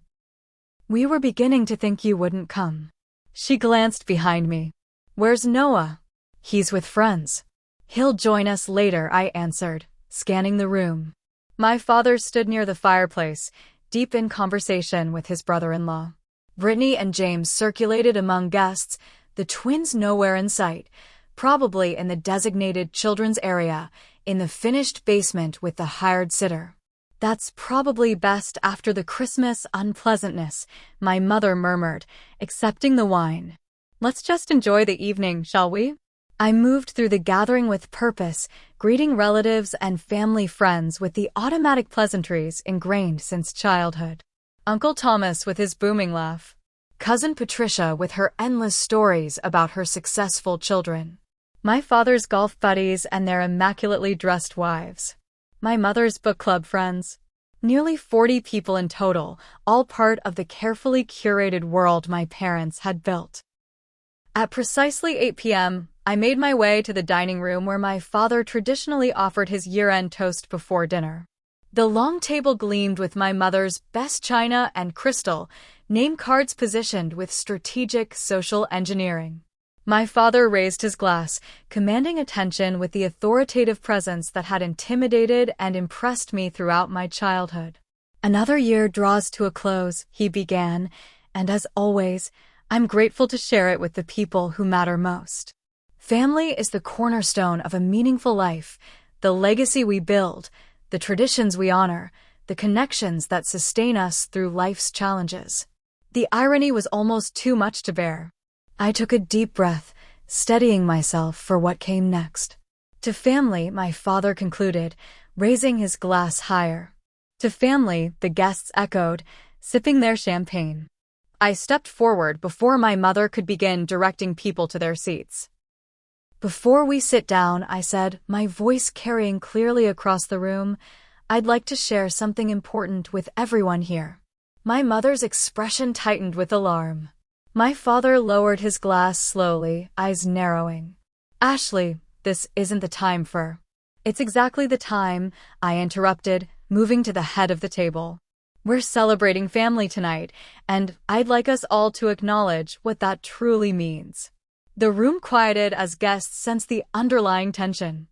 we were beginning to think you wouldn't come." She glanced behind me. "Where's Noah?" "He's with friends." "He'll join us later," I answered, scanning the room. My father stood near the fireplace, deep in conversation with his brother-in-law. Brittany and James circulated among guests, The twins nowhere in sight, probably in the designated children's area, in the finished basement with the hired sitter. That's probably best after the Christmas unpleasantness, my mother murmured, accepting the wine. Let's just enjoy the evening, shall we? I moved through the gathering with purpose, greeting relatives and family friends with the automatic pleasantries ingrained since childhood. Uncle Thomas with his booming laugh. Cousin Patricia with her endless stories about her successful children. My father's golf buddies and their immaculately dressed wives. My mother's book club friends. Nearly 40 people in total, all part of the carefully curated world my parents had built. At precisely 8 p.m., I made my way to the dining room where my father traditionally offered his year-end toast before dinner. The long table gleamed with my mother's best china and crystal, name cards positioned with strategic social engineering. My father raised his glass, commanding attention with the authoritative presence that had intimidated and impressed me throughout my childhood. Another year draws to a close, he began, and as always, I'm grateful to share it with the people who matter most. Family is the cornerstone of a meaningful life, the legacy we build, the traditions we honor, the connections that sustain us through life's challenges. The irony was almost too much to bear. I took a deep breath, steadying myself for what came next. To family, my father concluded, raising his glass higher. To family, the guests echoed, sipping their champagne. I stepped forward before my mother could begin directing people to their seats. Before we sit down, I said, my voice carrying clearly across the room, I'd like to share something important with everyone here. My mother's expression tightened with alarm. My father lowered his glass slowly, eyes narrowing. Ashley, this isn't the time for. It's exactly the time, I interrupted, moving to the head of the table. We're celebrating family tonight, and I'd like us all to acknowledge what that truly means. The room quieted as guests sensed the underlying tension.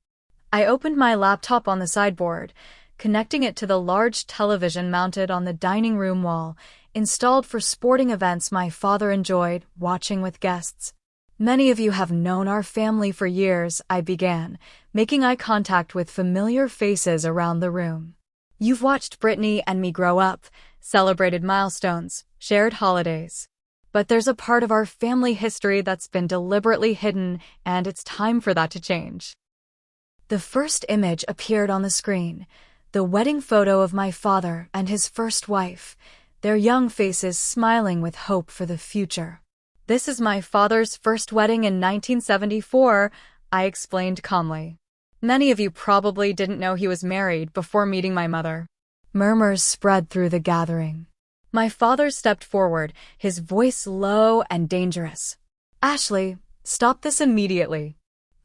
I opened my laptop on the sideboard, connecting it to the large television mounted on the dining room wall, installed for sporting events my father enjoyed watching with guests. Many of you have known our family for years, I began, making eye contact with familiar faces around the room. You've watched Brittany and me grow up, celebrated milestones, shared holidays. But there's a part of our family history that's been deliberately hidden, and it's time for that to change. The first image appeared on the screen, the wedding photo of my father and his first wife, their young faces smiling with hope for the future. This is my father's first wedding in 1974, I explained calmly. Many of you probably didn't know he was married before meeting my mother. Murmurs spread through the gathering. My father stepped forward, his voice low and dangerous. Ashley, stop this immediately.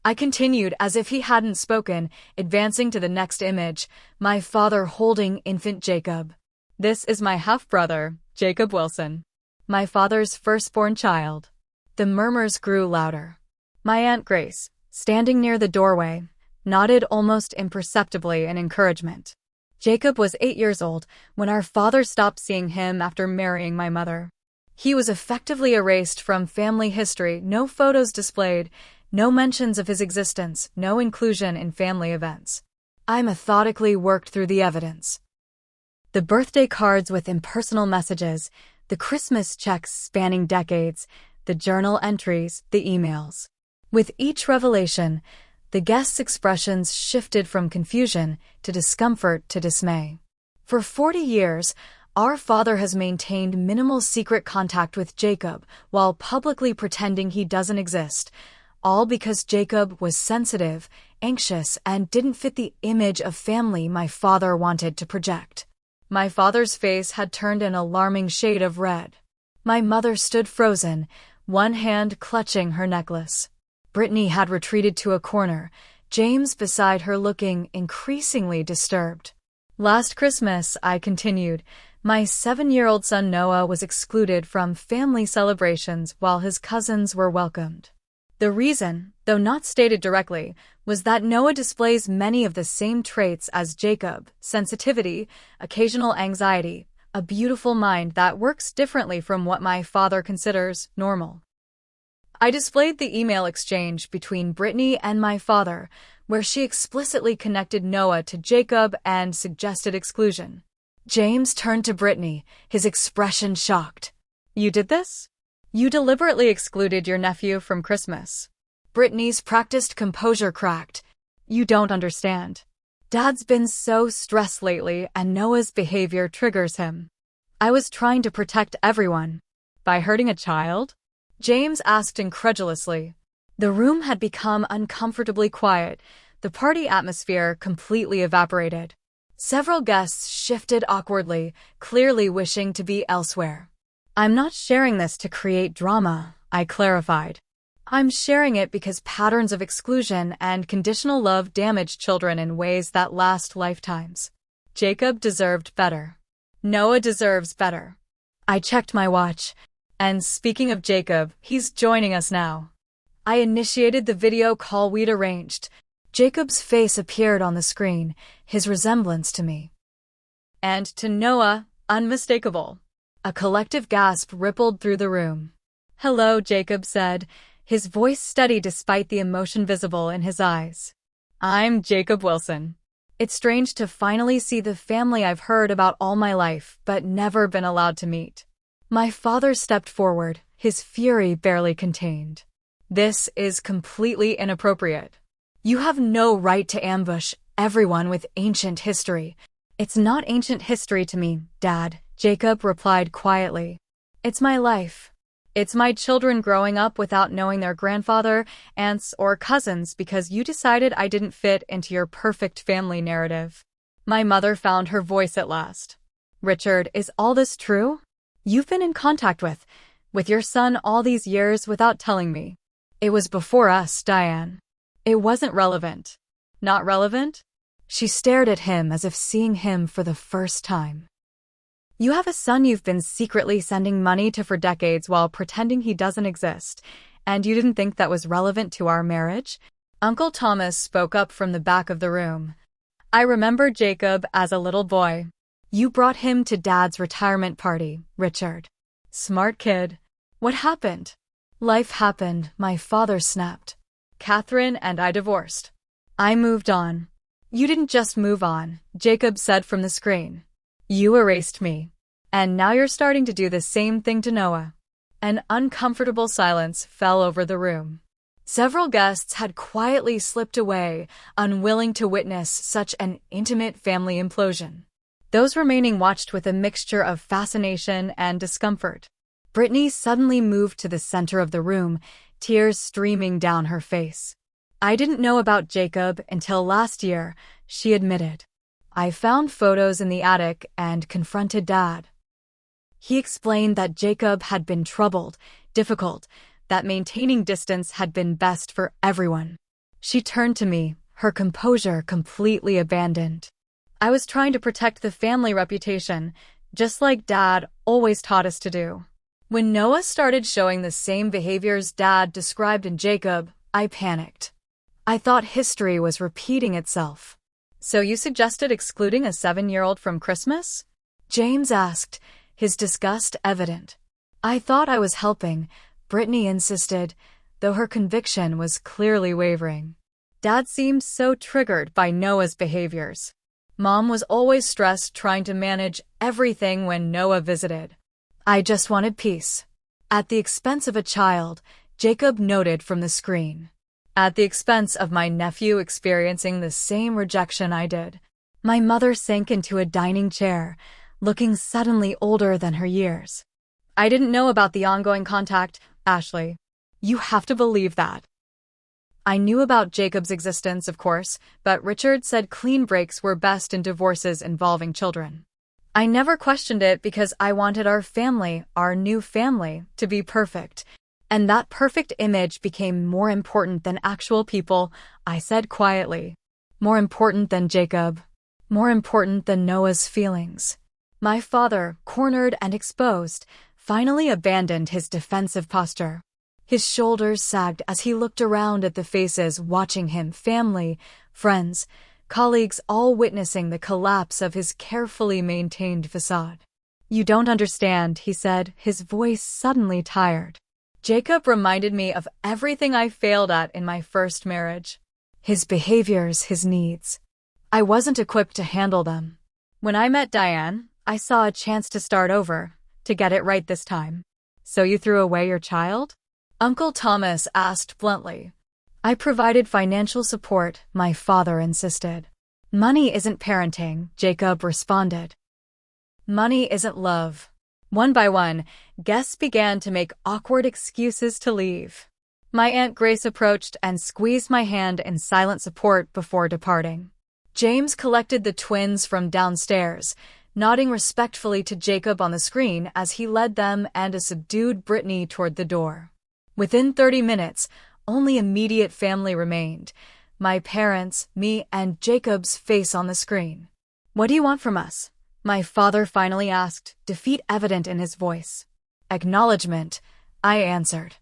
I continued as if he hadn't spoken, advancing to the next image, my father holding infant Jacob. This is my half-brother, Jacob Wilson. My father's firstborn child. The murmurs grew louder. My Aunt Grace, standing near the doorway, nodded almost imperceptibly in encouragement. Jacob was 8 years old when our father stopped seeing him after marrying my mother. He was effectively erased from family history, no photos displayed, no mentions of his existence, no inclusion in family events. I methodically worked through the evidence. The birthday cards with impersonal messages, the Christmas checks spanning decades, the journal entries, the emails. With each revelation, the guests' expressions shifted from confusion to discomfort to dismay. For 40 years, our father has maintained minimal secret contact with Jacob while publicly pretending he doesn't exist, all because Jacob was sensitive, anxious, and didn't fit the image of family my father wanted to project. My father's face had turned an alarming shade of red. My mother stood frozen, one hand clutching her necklace. Brittany had retreated to a corner, James beside her looking increasingly disturbed. Last Christmas, I continued, my 7-year-old son Noah was excluded from family celebrations while his cousins were welcomed. The reason, though not stated directly, was that Noah displays many of the same traits as Jacob: sensitivity, occasional anxiety, a beautiful mind that works differently from what my father considers normal. I displayed the email exchange between Brittany and my father, where she explicitly connected Noah to Jacob and suggested exclusion. James turned to Brittany, his expression shocked. You did this? You deliberately excluded your nephew from Christmas. Brittany's practiced composure cracked. You don't understand. Dad's been so stressed lately and Noah's behavior triggers him. I was trying to protect everyone. By hurting a child? James asked incredulously. The room had become uncomfortably quiet, the party atmosphere completely evaporated. Several guests shifted awkwardly, clearly wishing to be elsewhere. I'm not sharing this to create drama, I clarified. I'm sharing it because patterns of exclusion and conditional love damage children in ways that last lifetimes. Jacob deserved better. Noah deserves better. I checked my watch. And speaking of Jacob, he's joining us now. I initiated the video call we'd arranged. Jacob's face appeared on the screen, his resemblance to me. And to Noah, unmistakable. A collective gasp rippled through the room. Hello, Jacob said, his voice steady despite the emotion visible in his eyes. I'm Jacob Wilson. It's strange to finally see the family I've heard about all my life, but never been allowed to meet. My father stepped forward, his fury barely contained. This is completely inappropriate. You have no right to ambush everyone with ancient history. It's not ancient history to me, Dad, Jacob replied quietly. It's my life. It's my children growing up without knowing their grandfather, aunts, or cousins because you decided I didn't fit into your perfect family narrative. My mother found her voice at last. Richard, is all this true? You've been in contact with your son all these years without telling me. It was before us, Diane. It wasn't relevant. Not relevant? She stared at him as if seeing him for the first time. You have a son you've been secretly sending money to for decades while pretending he doesn't exist, and you didn't think that was relevant to our marriage? Uncle Thomas spoke up from the back of the room. I remember Jacob as a little boy. You brought him to Dad's retirement party, Richard. Smart kid. What happened? Life happened, my father snapped. Catherine and I divorced. I moved on. You didn't just move on, Jacob said from the screen. You erased me. And now you're starting to do the same thing to Noah. An uncomfortable silence fell over the room. Several guests had quietly slipped away, unwilling to witness such an intimate family implosion. Those remaining watched with a mixture of fascination and discomfort. Brittany suddenly moved to the center of the room, tears streaming down her face. I didn't know about Jacob until last year, she admitted. I found photos in the attic and confronted Dad. He explained that Jacob had been troubled, difficult, that maintaining distance had been best for everyone. She turned to me, her composure completely abandoned. I was trying to protect the family reputation, just like Dad always taught us to do. When Noah started showing the same behaviors Dad described in Jacob, I panicked. I thought history was repeating itself. So you suggested excluding a 7-year-old from Christmas? James asked, his disgust evident. I thought I was helping, Brittany insisted, though her conviction was clearly wavering. Dad seemed so triggered by Noah's behaviors. Mom was always stressed trying to manage everything when Noah visited. I just wanted peace. At the expense of a child, Jacob noted from the screen. At the expense of my nephew experiencing the same rejection I did. My mother sank into a dining chair, looking suddenly older than her years. I didn't know about the ongoing contact, Ashley. You have to believe that. I knew about Jacob's existence, of course, but Richard said clean breaks were best in divorces involving children. I never questioned it because I wanted our family, our new family, to be perfect. And that perfect image became more important than actual people, I said quietly. More important than Jacob. More important than Noah's feelings. My father, cornered and exposed, finally abandoned his defensive posture. His shoulders sagged as he looked around at the faces watching him, family, friends, colleagues all witnessing the collapse of his carefully maintained facade. You don't understand, he said, his voice suddenly tired. Jacob reminded me of everything I failed at in my first marriage. His behaviors, his needs. I wasn't equipped to handle them. When I met Diane, I saw a chance to start over, to get it right this time. So you threw away your child? Uncle Thomas asked bluntly. I provided financial support, my father insisted. Money isn't parenting, Jacob responded. Money isn't love. One by one, guests began to make awkward excuses to leave. My Aunt Grace approached and squeezed my hand in silent support before departing. James collected the twins from downstairs, nodding respectfully to Jacob on the screen as he led them and a subdued Brittany toward the door. Within 30 minutes, only immediate family remained. My parents, me, and Jacob's face on the screen. What do you want from us? My father finally asked, defeat evident in his voice. Acknowledgement, I answered.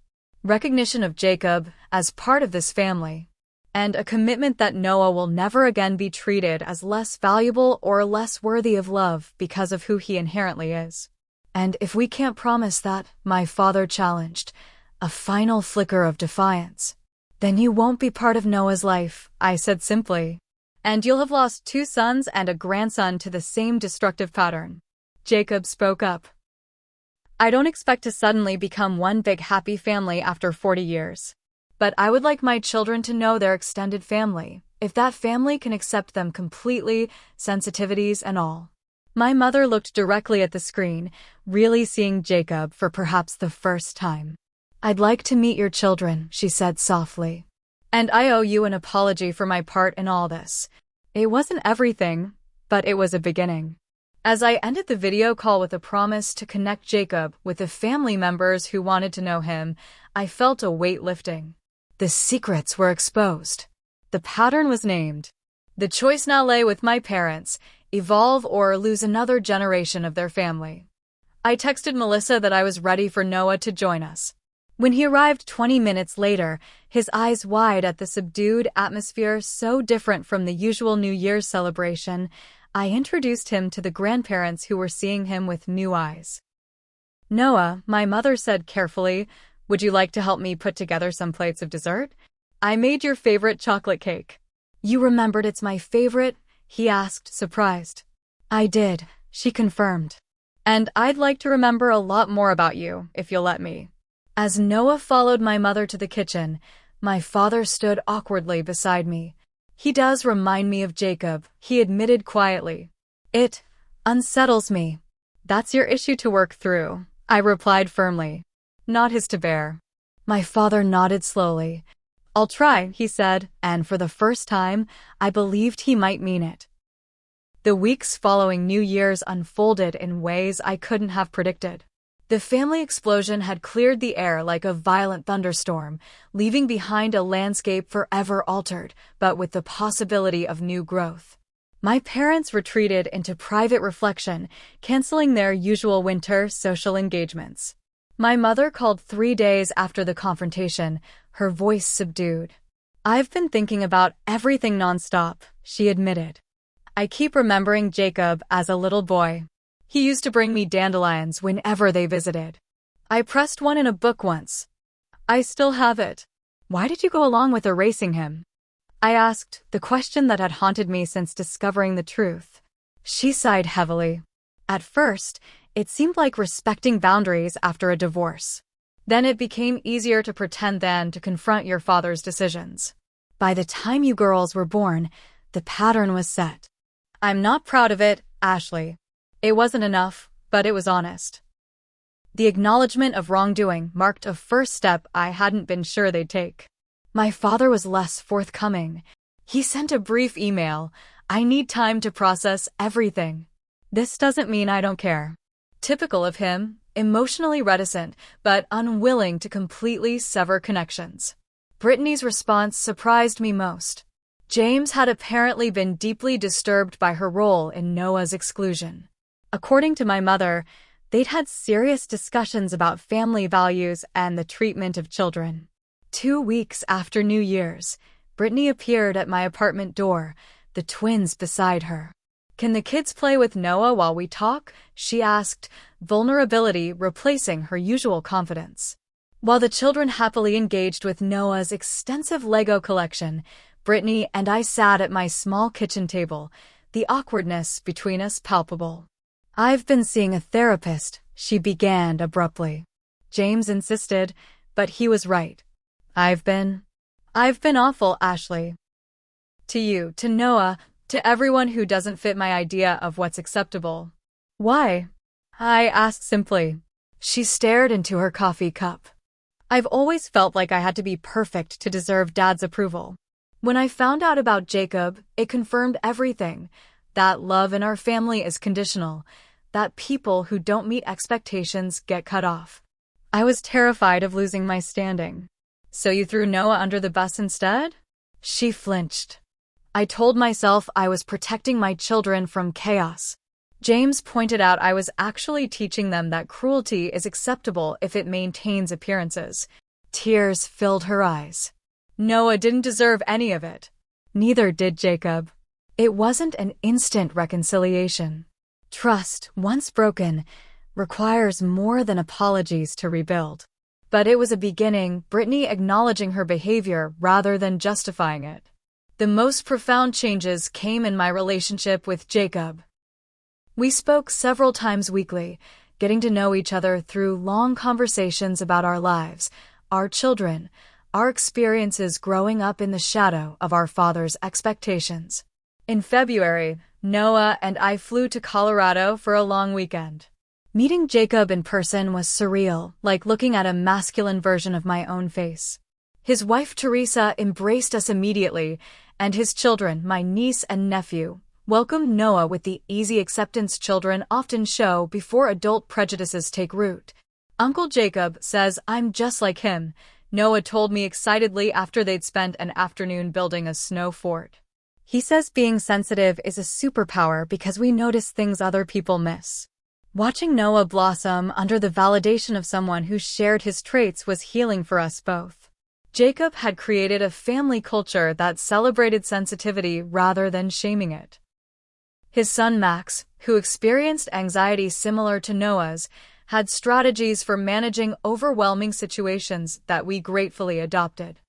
Recognition of Jacob as part of this family. And a commitment that Noah will never again be treated as less valuable or less worthy of love because of who he inherently is. And if we can't promise that, my father challenged, a final flicker of defiance, then you won't be part of Noah's life, I said simply. And you'll have lost 2 sons and a grandson to the same destructive pattern. Jacob spoke up. I don't expect to suddenly become one big happy family after 40 years. But I would like my children to know their extended family, if that family can accept them completely, sensitivities and all. My mother looked directly at the screen, really seeing Jacob for perhaps the first time. I'd like to meet your children, she said softly. And I owe you an apology for my part in all this. It wasn't everything, but it was a beginning. As I ended the video call with a promise to connect Jacob with the family members who wanted to know him, I felt a weight lifting. The secrets were exposed. The pattern was named. The choice now lay with my parents, evolve or lose another generation of their family. I texted Melissa that I was ready for Noah to join us. When he arrived 20 minutes later, his eyes wide at the subdued atmosphere so different from the usual New Year's celebration, I introduced him to the grandparents who were seeing him with new eyes. Noah, my mother said carefully, would you like to help me put together some plates of dessert? I made your favorite chocolate cake. You remembered it's my favorite? He asked, surprised. I did, she confirmed. And I'd like to remember a lot more about you, if you'll let me. As Noah followed my mother to the kitchen, my father stood awkwardly beside me. He does remind me of Jacob, he admitted quietly. It unsettles me. That's your issue to work through, I replied firmly. Not his to bear. My father nodded slowly. I'll try, he said, and for the first time, I believed he might mean it. The weeks following New Year's unfolded in ways I couldn't have predicted. The family explosion had cleared the air like a violent thunderstorm, leaving behind a landscape forever altered, but with the possibility of new growth. My parents retreated into private reflection, canceling their usual winter social engagements. My mother called 3 days after the confrontation, her voice subdued. I've been thinking about everything nonstop, she admitted. I keep remembering Jacob as a little boy. He used to bring me dandelions whenever they visited. I pressed one in a book once. I still have it. Why did you go along with erasing him? I asked, the question that had haunted me since discovering the truth. She sighed heavily. At first, it seemed like respecting boundaries after a divorce. Then it became easier to pretend than to confront your father's decisions. By the time you girls were born, the pattern was set. I'm not proud of it, Ashley. It wasn't enough, but it was honest. The acknowledgement of wrongdoing marked a first step I hadn't been sure they'd take. My father was less forthcoming. He sent a brief email, I need time to process everything. This doesn't mean I don't care. Typical of him, emotionally reticent, but unwilling to completely sever connections. Brittany's response surprised me most. James had apparently been deeply disturbed by her role in Noah's exclusion. According to my mother, they'd had serious discussions about family values and the treatment of children. 2 weeks after New Year's, Brittany appeared at my apartment door, the twins beside her. Can the kids play with Noah while we talk? She asked, vulnerability replacing her usual confidence. While the children happily engaged with Noah's extensive Lego collection, Brittany and I sat at my small kitchen table, the awkwardness between us palpable. "I've been seeing a therapist," she began abruptly. James insisted, but he was right. I've been awful, Ashley. To you, to Noah, to everyone who doesn't fit my idea of what's acceptable." "Why?" I asked simply. She stared into her coffee cup. "I've always felt like I had to be perfect to deserve Dad's approval. When I found out about Jacob, it confirmed everything. That love in our family is conditional. That people who don't meet expectations get cut off. I was terrified of losing my standing." "So you threw Noah under the bus instead?" She flinched. "I told myself I was protecting my children from chaos." James pointed out I was actually teaching them that cruelty is acceptable if it maintains appearances. Tears filled her eyes. Noah didn't deserve any of it. Neither did Jacob. It wasn't an instant reconciliation. Trust, once broken, requires more than apologies to rebuild. But it was a beginning, Brittany acknowledging her behavior rather than justifying it. The most profound changes came in my relationship with Jacob. We spoke several times weekly, getting to know each other through long conversations about our lives, our children, our experiences growing up in the shadow of our father's expectations. In February, Noah and I flew to Colorado for a long weekend. Meeting Jacob in person was surreal, like looking at a masculine version of my own face. His wife Teresa embraced us immediately, and his children, my niece and nephew, welcomed Noah with the easy acceptance children often show before adult prejudices take root. "Uncle Jacob says I'm just like him," Noah told me excitedly after they'd spent an afternoon building a snow fort. "He says being sensitive is a superpower because we notice things other people miss." Watching Noah blossom under the validation of someone who shared his traits was healing for us both. Jacob had created a family culture that celebrated sensitivity rather than shaming it. His son Max, who experienced anxiety similar to Noah's, had strategies for managing overwhelming situations that we gratefully adopted.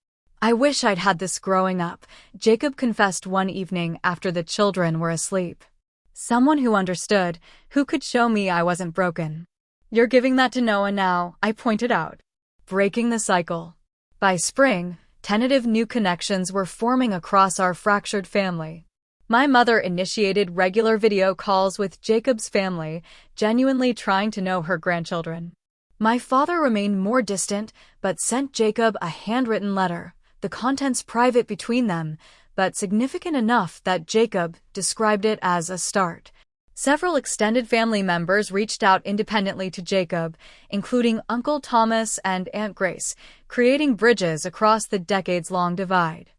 "I wish I'd had this growing up," Jacob confessed one evening after the children were asleep. "Someone who understood, who could show me I wasn't broken." "You're giving that to Noah now," I pointed out. Breaking the cycle. By spring, tentative new connections were forming across our fractured family. My mother initiated regular video calls with Jacob's family, genuinely trying to know her grandchildren. My father remained more distant, but sent Jacob a handwritten letter, the contents private between them, but significant enough that Jacob described it as a start. Several extended family members reached out independently to Jacob, including Uncle Thomas and Aunt Grace, creating bridges across the decades-long divide.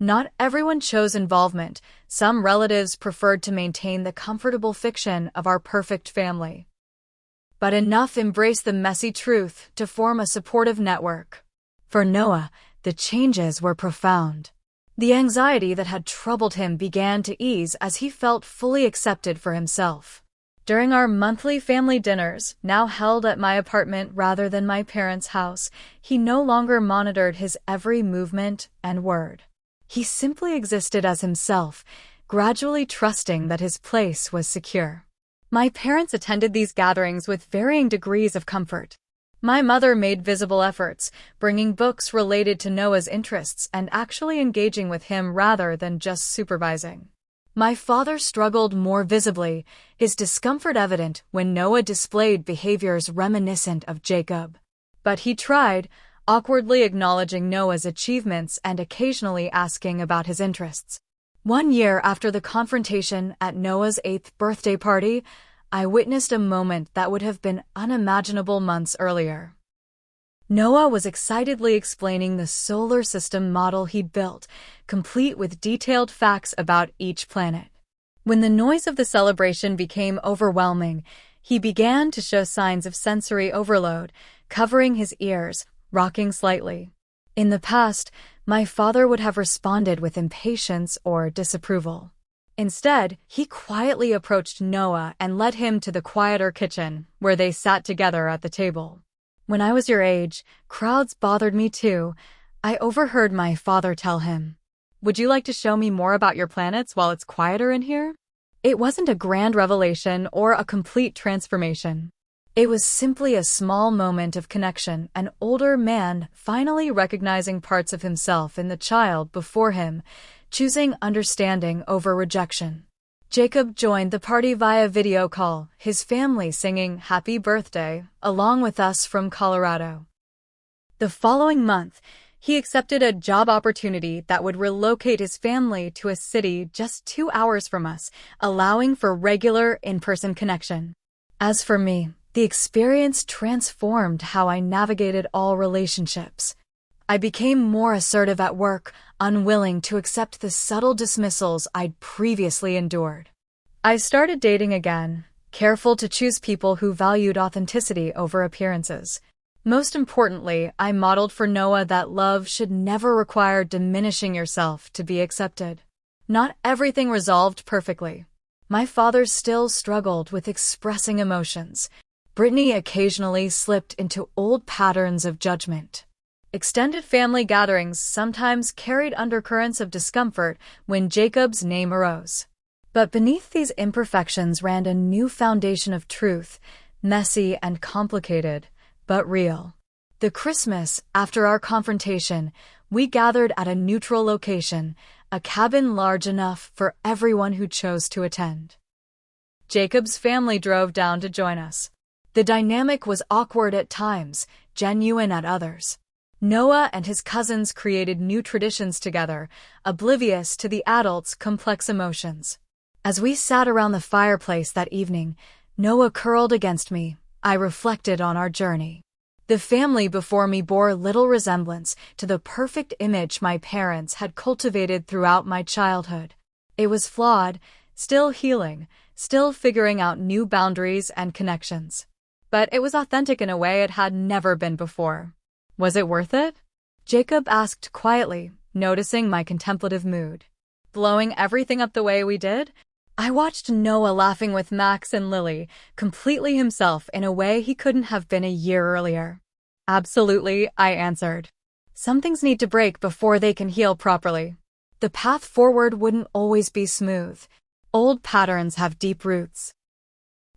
Not everyone chose involvement. Some relatives preferred to maintain the comfortable fiction of our perfect family. But enough embraced the messy truth to form a supportive network. For Noah, the changes were profound. The anxiety that had troubled him began to ease as he felt fully accepted for himself. During our monthly family dinners, now held at my apartment rather than my parents' house, he no longer monitored his every movement and word. He simply existed as himself, gradually trusting that his place was secure. My parents attended these gatherings with varying degrees of comfort. My mother made visible efforts, bringing books related to Noah's interests and actually engaging with him rather than just supervising. My father struggled more visibly, his discomfort evident when Noah displayed behaviors reminiscent of Jacob. But he tried, awkwardly acknowledging Noah's achievements and occasionally asking about his interests. One year after the confrontation at Noah's 8th birthday party, I witnessed a moment that would have been unimaginable months earlier. Noah was excitedly explaining the solar system model he'd built, complete with detailed facts about each planet. When the noise of the celebration became overwhelming, he began to show signs of sensory overload, covering his ears, rocking slightly. In the past, my father would have responded with impatience or disapproval. Instead, he quietly approached Noah and led him to the quieter kitchen, where they sat together at the table. When I was your age, crowds bothered me too. I overheard my father tell him. Would you like to show me more about your planets while it's quieter in here? It wasn't a grand revelation or a complete transformation. It was simply a small moment of connection, an older man finally recognizing parts of himself in the child before him, choosing understanding over rejection. Jacob joined the party via video call, his family singing "Happy Birthday" along with us from Colorado. The following month, he accepted a job opportunity that would relocate his family to a city just 2 hours from us, allowing for regular in-person connection. As for me, the experience transformed how I navigated all relationships. I became more assertive at work, unwilling to accept the subtle dismissals I'd previously endured. I started dating again, careful to choose people who valued authenticity over appearances. Most importantly, I modeled for Noah that love should never require diminishing yourself to be accepted. Not everything resolved perfectly. My father still struggled with expressing emotions. Brittany occasionally slipped into old patterns of judgment. Extended family gatherings sometimes carried undercurrents of discomfort when Jacob's name arose. But beneath these imperfections ran a new foundation of truth, messy and complicated, but real. The Christmas after our confrontation, we gathered at a neutral location, a cabin large enough for everyone who chose to attend. Jacob's family drove down to join us. The dynamic was awkward at times, genuine at others. Noah and his cousins created new traditions together, oblivious to the adults' complex emotions. As we sat around the fireplace that evening, Noah curled against me. I reflected on our journey. The family before me bore little resemblance to the perfect image my parents had cultivated throughout my childhood. It was flawed, still healing, still figuring out new boundaries and connections. But it was authentic in a way it had never been before. Was it worth it? Jacob asked quietly, noticing my contemplative mood. Blowing everything up the way we did? I watched Noah laughing with Max and Lily, completely himself in a way he couldn't have been a year earlier. Absolutely, I answered. Some things need to break before they can heal properly. The path forward wouldn't always be smooth. Old patterns have deep roots.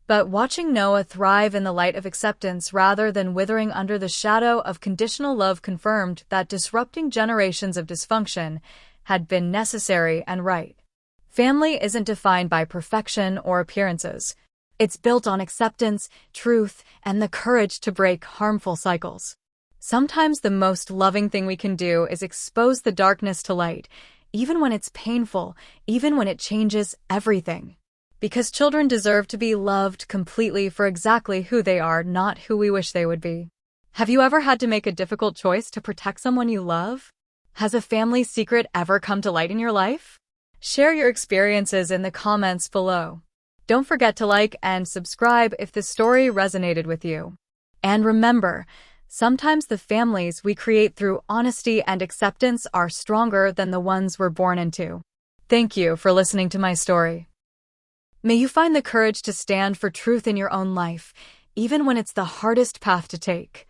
But watching Noah thrive in the light of acceptance rather than withering under the shadow of conditional love confirmed that disrupting generations of dysfunction had been necessary and right. Family isn't defined by perfection or appearances. It's built on acceptance, truth, and the courage to break harmful cycles. Sometimes the most loving thing we can do is expose the darkness to light, even when it's painful, even when it changes everything. Because children deserve to be loved completely for exactly who they are, not who we wish they would be. Have you ever had to make a difficult choice to protect someone you love? Has a family secret ever come to light in your life? Share your experiences in the comments below. Don't forget to like and subscribe if this story resonated with you. And remember, sometimes the families we create through honesty and acceptance are stronger than the ones we're born into. Thank you for listening to my story. May you find the courage to stand for truth in your own life, even when it's the hardest path to take.